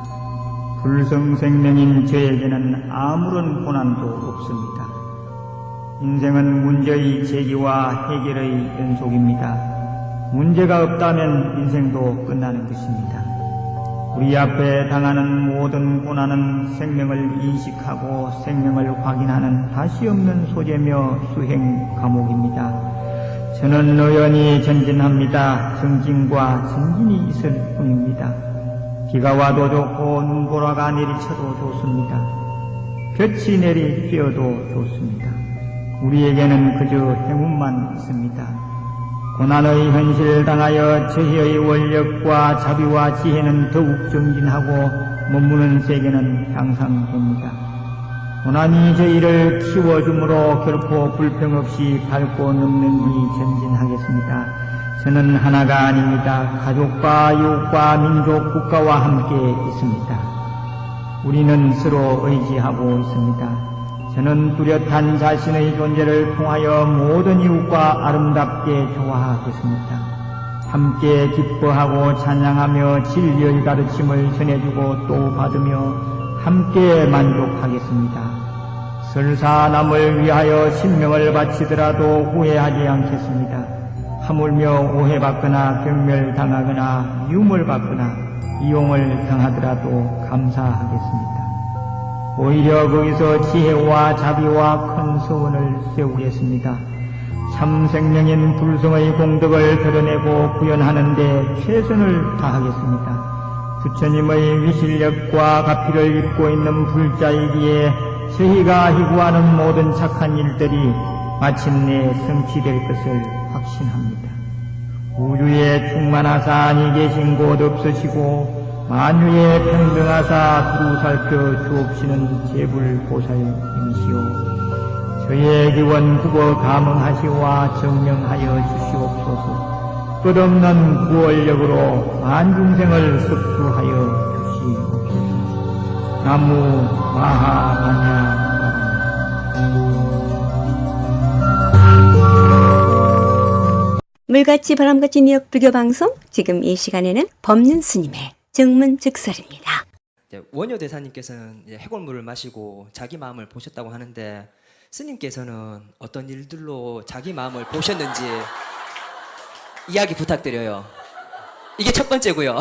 S8: 불성생명인 저에게는 아무런 고난도 없습니다. 인생은 문제의 제기와 해결의 연속입니다. 문제가 없다면 인생도 끝나는 것입니다. 우리 앞에 당하는 모든 고난은 생명을 인식하고 생명을 확인하는 다시 없는 소재며 수행 과목입니다. 저는 의연히 전진합니다. 정진과 전진이 있을 뿐입니다. 비가 와도 좋고 눈보라가 내리쳐도 좋습니다. 볕이 내리 쬐어도 좋습니다. 우리에게는 그저 행운만 있습니다. 고난의 현실을 당하여 저희의 원력과 자비와 지혜는 더욱 정진하고 머무는 세계는 향상됩니다. 고난이 저희를 키워주므로 결코 불평 없이 밟고 넘는이 전진하겠습니다. 저는 하나가 아닙니다. 가족과 이웃과 민족, 국가와 함께 있습니다. 우리는 서로 의지하고 있습니다. 저는 뚜렷한 자신의 존재를 통하여 모든 이웃과 아름답게 조화하겠습니다. 함께 기뻐하고 찬양하며 진리의 가르침을 전해주고 또 받으며 함께 만족하겠습니다. 설사 남을 위하여 신명을 바치더라도 후회하지 않겠습니다. 하물며 오해받거나 경멸당하거나 유물받거나 이용을 당하더라도 감사하겠습니다. 오히려 거기서 지혜와 자비와 큰 서원을 세우겠습니다. 참 생명인 불성의 공덕을 드러내고 구현하는 데 최선을 다하겠습니다. 부처님의 위실력과 가피를 입고 있는 불자이기에 저희가 희구하는 모든 착한 일들이 마침내 성취될 것을 확신합니다. 우주에 충만하사 아니 계신 곳 없으시고 만유에 평등하사 두루 살펴 주옵시는 제불보살님이시오. 저의 기원 구거 감응하시와 정명하여 주시옵소서. 끝없는 구원력으로 만중생을 섭수하여 주시옵소서. 나무 마하반야
S1: 물같이 바람같이 뉴욕 불교방송, 지금 이 시간에는 법륜 스님의 증문즉설입니다.
S9: 원효 대사님께서는 해골물을 마시고 자기 마음을 보셨다고 하는데 스님께서는 어떤 일들로 자기 마음을 보셨는지 이야기 부탁드려요. 이게 첫 번째고요.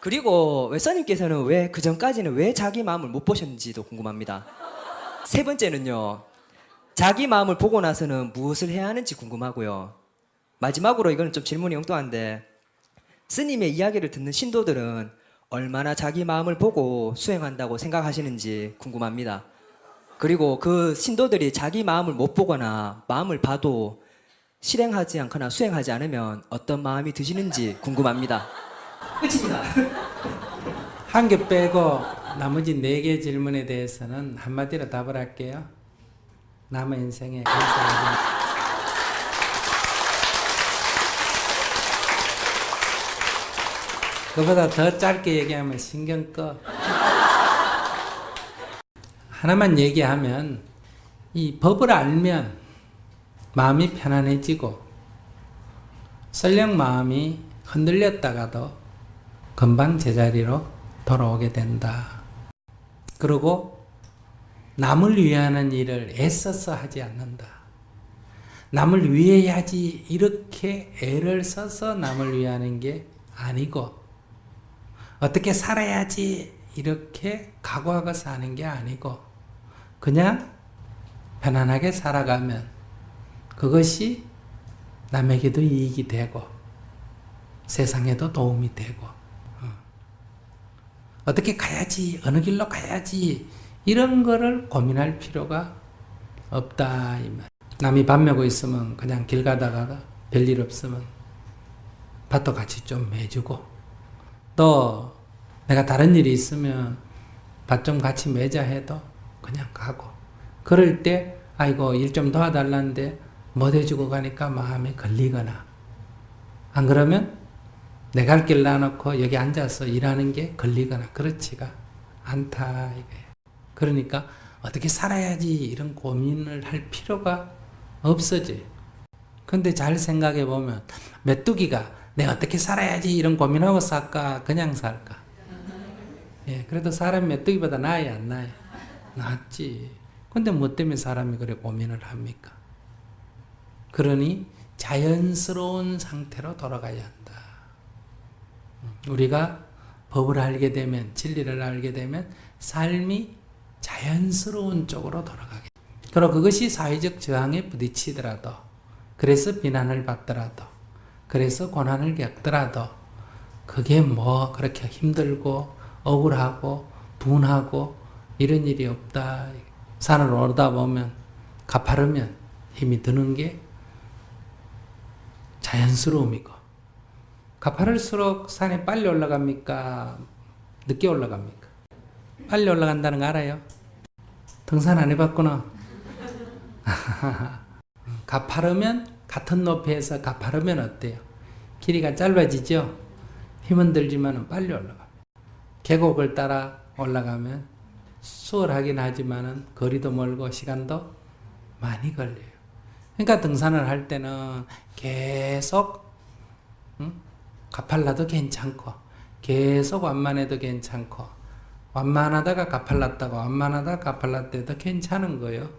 S9: 그리고 스님께서는 왜 그 전까지는 왜 자기 마음을 못 보셨는지도 궁금합니다. 세 번째는요, 자기 마음을 보고 나서는 무엇을 해야 하는지 궁금하고요. 마지막으로 이거는 좀 질문이 엉뚱한데 스님의 이야기를 듣는 신도들은 얼마나 자기 마음을 보고 수행한다고 생각하시는지 궁금합니다. 그리고 그 신도들이 자기 마음을 못 보거나 마음을 봐도 실행하지 않거나 수행하지 않으면 어떤 마음이 드시는지 궁금합니다. 끝입니다.
S10: 한 개 빼고 나머지 4개 질문에 대해서는 한마디로 답을 할게요. 남은 인생에 감사합니다. 그보다 더 짧게 얘기하면 신경 꺼. 하나만 얘기하면 이 법을 알면 마음이 편안해지고 설령 마음이 흔들렸다가도 금방 제자리로 돌아오게 된다. 그리고 남을 위하는 일을 애써서 하지 않는다. 남을 위해야지 이렇게 애를 써서 남을 위하는 게 아니고 어떻게 살아야지 이렇게 각오하고 사는 게 아니고 그냥 편안하게 살아가면 그것이 남에게도 이익이 되고 세상에도 도움이 되고 어떻게 가야지 어느 길로 가야지 이런 거를 고민할 필요가 없다 이 말. 남이 밥 메고 있으면 그냥 길 가다가 별일 없으면 밭도 같이 좀 매주고 또 내가 다른 일이 있으면 밭 좀 같이 매자 해도 그냥 가고 그럴 때 아이고 일 좀 도와달라는데 못 해주고 가니까 마음에 걸리거나 안 그러면 내 갈 길 놔놓고 여기 앉아서 일하는 게 걸리거나 그렇지가 않다 이거예요. 그러니까 어떻게 살아야지 이런 고민을 할 필요가 없어져요. 근데 잘 생각해 보면 메뚜기가 내가 어떻게 살아야지 이런 고민하고 살까 그냥 살까? 예, 그래도 사람 메뚜기보다 나아야 안 나아요? 낫지. 근데 뭐 때문에 사람이 그래 고민을 합니까? 그러니 자연스러운 상태로 돌아가야 한다. 우리가 법을 알게 되면 진리를 알게 되면 삶이 자연스러운 쪽으로 돌아가게. 그리고 그것이 사회적 저항에 부딪히더라도 그래서 비난을 받더라도 그래서 고난을 겪더라도 그게 뭐 그렇게 힘들고 억울하고 분하고 이런 일이 없다. 산을 오르다 보면 가파르면 힘이 드는 게 자연스러움이고 가파를수록 산에 빨리 올라갑니까? 늦게 올라갑니까? 빨리 올라간다는 거 알아요? 등산 안 해봤구나. 가파르면 같은 높이에서 가파르면 어때요? 길이가 짧아지죠? 힘은 들지만 빨리 올라가. 계곡을 따라 올라가면 수월하긴 하지만 거리도 멀고 시간도 많이 걸려요. 그러니까 등산을 할 때는 계속 가팔라도 괜찮고 계속 완만해도 괜찮고 완만하다가 가팔랐다가 완만하다가 가팔랐대도 괜찮은 거예요.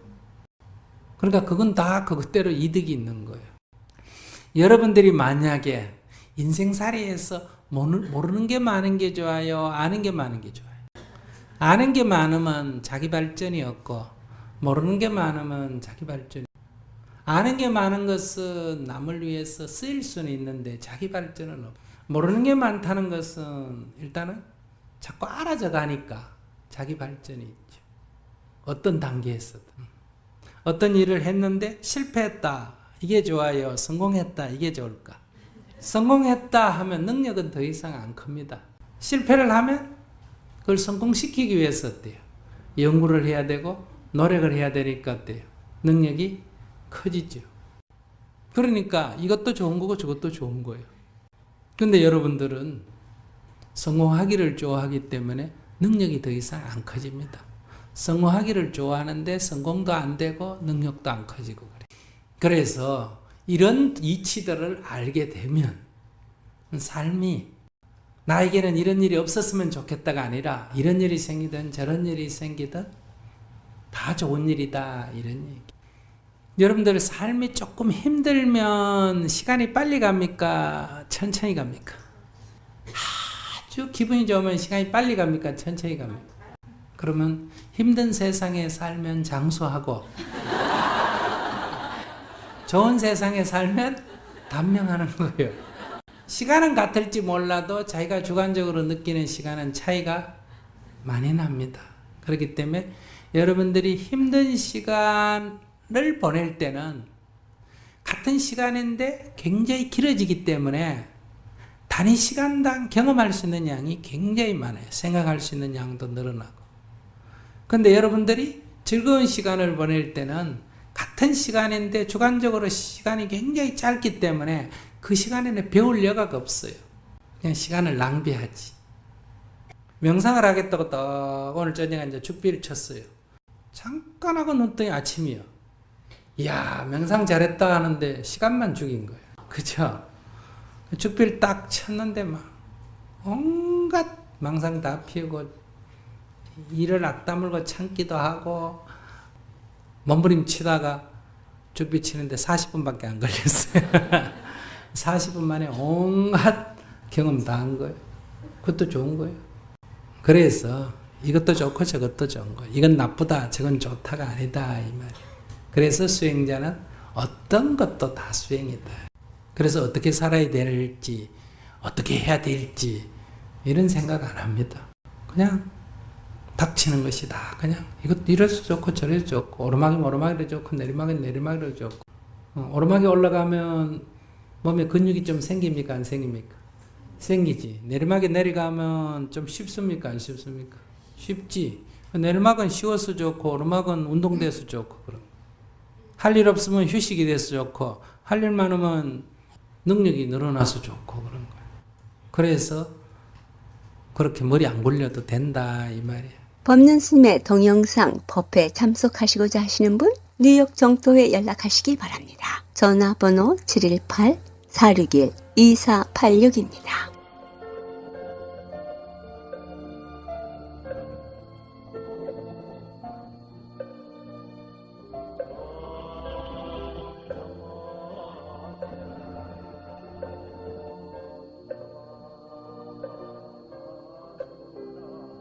S10: 그러니까 그건 다 그것대로 이득이 있는 거예요. 여러분들이 만약에 인생살이에서 모르는 게 많은 게 좋아요? 아는 게 많은 게 좋아요? 아는 게 많으면 자기 발전이 없고 모르는 게 많으면 자기 발전이 아는 게 많은 것은 남을 위해서 쓰일 수는 있는데 자기 발전은 없고 모르는 게 많다는 것은 일단은 자꾸 알아져 가니까 자기 발전이 있죠. 어떤 단계에서든 어떤 일을 했는데 실패했다 이게 좋아요? 성공했다 이게 좋을까? 성공했다 하면 능력은 더 이상 안 큽니다. 실패를 하면 그걸 성공시키기 위해서 어때요? 연구를 해야 되고 노력을 해야 되니까 어때요? 능력이 커지죠. 그러니까 이것도 좋은 거고 저것도 좋은 거예요. 근데 여러분들은 성공하기를 좋아하기 때문에 능력이 더 이상 안 커집니다. 성공하기를 좋아하는데 성공도 안 되고 능력도 안 커지고 그래요. 그래서 이런 이치들을 알게 되면 삶이 나에게는 이런 일이 없었으면 좋겠다가 아니라 이런 일이 생기든 저런 일이 생기든 다 좋은 일이다 이런 얘기. 여러분들 삶이 조금 힘들면 시간이 빨리 갑니까? 천천히 갑니까? 아주 기분이 좋으면 시간이 빨리 갑니까? 천천히 갑니까? 그러면 힘든 세상에 살면 장수하고 좋은 세상에 살면 단명하는 거예요. 시간은 같을지 몰라도 자기가 주관적으로 느끼는 시간은 차이가 많이 납니다. 그렇기 때문에 여러분들이 힘든 시간을 보낼 때는 같은 시간인데 굉장히 길어지기 때문에 단위 시간당 경험할 수 있는 양이 굉장히 많아요. 생각할 수 있는 양도 늘어나고. 그런데 여러분들이 즐거운 시간을 보낼 때는 같은 시간인데 주관적으로 시간이 굉장히 짧기 때문에 그 시간에는 배울 여가가 없어요. 그냥 시간을 낭비하지. 명상을 하겠다고 딱 오늘 저녁에 이제 죽비를 쳤어요. 잠깐 하고 눈뜨니 아침이요. 이야, 명상 잘했다 하는데 시간만 죽인 거예요. 그죠? 죽비를 딱 쳤는데 막 온갖 망상 다 피우고 이를 악다물고 참기도 하고 몸부림치다가 죽비 치는데 40분밖에 안 걸렸어요. 40분 만에 온갖 경험 다 한 거예요. 그것도 좋은 거예요. 그래서 이것도 좋고 저것도 좋은 거예요. 이건 나쁘다, 저건 좋다가 아니다 이 말이에요. 그래서 수행자는 어떤 것도 다 수행이다. 그래서 어떻게 살아야 될지, 어떻게 해야 될지 이런 생각 안 합니다. 그냥 닥치는 것이다. 그냥 이래서 좋고 저래서 좋고 오르막이면 오르막이로 좋고 내리막이면 내리막이로 좋고 오르막이 올라가면 몸에 근육이 좀 생깁니까 안 생깁니까? 생기지. 내리막에 내려가면 좀 쉽습니까 안 쉽습니까? 쉽지. 내리막은 쉬워서 좋고 오르막은 운동돼서 좋고 그럼. 할 일 없으면 휴식이 돼서 좋고 할 일 많으면 능력이 늘어나서 좋고 그런 거예요. 그래서 그렇게 머리 안 굴려도 된다 이 말이에요.
S1: 법륜 스님의 동영상 법회에 참석하시고자 하시는 분 뉴욕 정토에 연락하시기 바랍니다. 전화번호 718-461-2486입니다.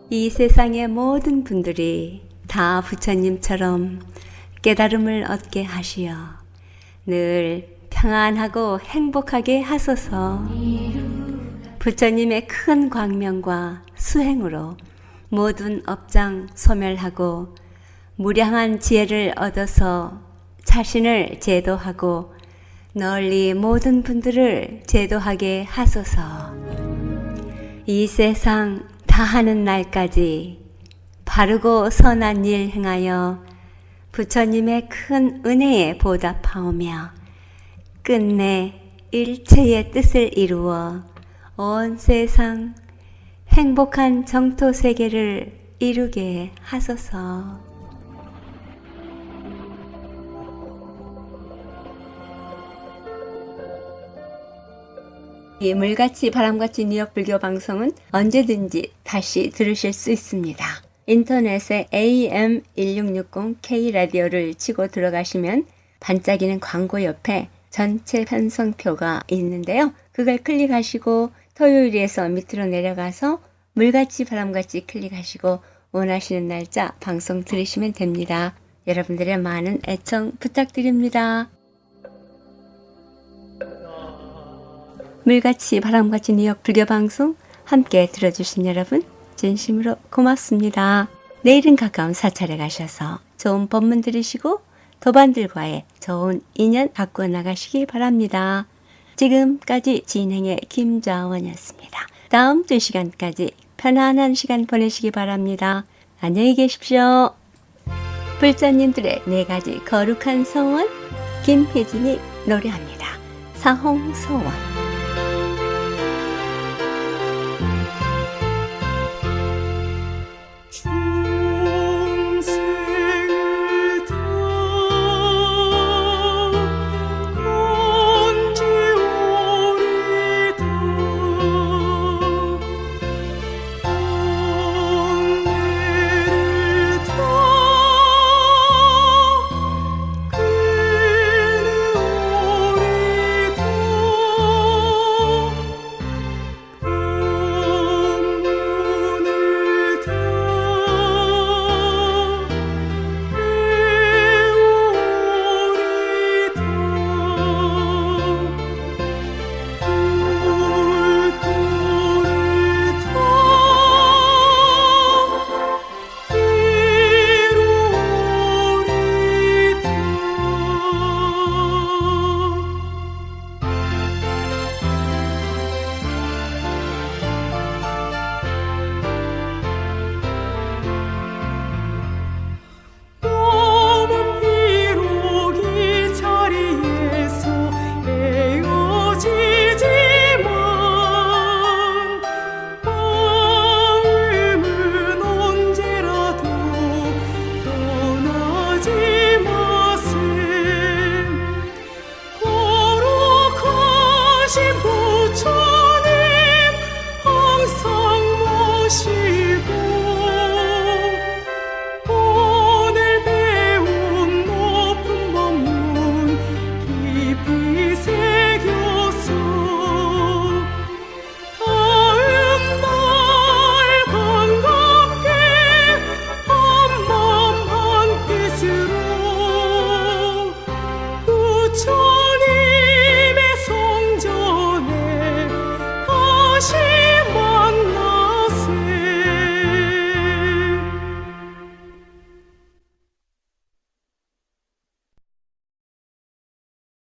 S1: 이 세상의 모든 분들이 다 부처님처럼 깨달음을 얻게 하시어 늘 평안하고 행복하게 하소서. 부처님의 큰 광명과 수행으로 모든 업장 소멸하고 무량한 지혜를 얻어서 자신을 제도하고 널리 모든 분들을 제도하게 하소서. 이 세상 다하는 날까지 바르고 선한 일 행하여 부처님의 큰 은혜에 보답하오며 끝내 일체의 뜻을 이루어 온 세상 행복한 정토 세계를 이루게 하소서. 이 물같이 바람같이 뉴욕 불교 방송은 언제든지 다시 들으실 수 있습니다. 인터넷에 AM1660K 라디오를 치고 들어가시면 반짝이는 광고 옆에 전체 편성표가 있는데요. 그걸 클릭하시고 토요일에서 밑으로 내려가서 물같이 바람같이 클릭하시고 원하시는 날짜 방송 들으시면 됩니다. 여러분들의 많은 애청 부탁드립니다. 물같이 바람같이 뉴욕 불교방송 함께 들어주신 여러분 진심으로 고맙습니다. 내일은 가까운 사찰에 가셔서 좋은 법문 들으시고 도반들과의 좋은 인연 갖고 나가시기 바랍니다. 지금까지 진행의 김자원이었습니다. 다음 2시간까지 편안한 시간 보내시기 바랍니다. 안녕히 계십시오. 불자님들의 4가지 거룩한 소원 김혜진이 노래합니다. 사홍소원.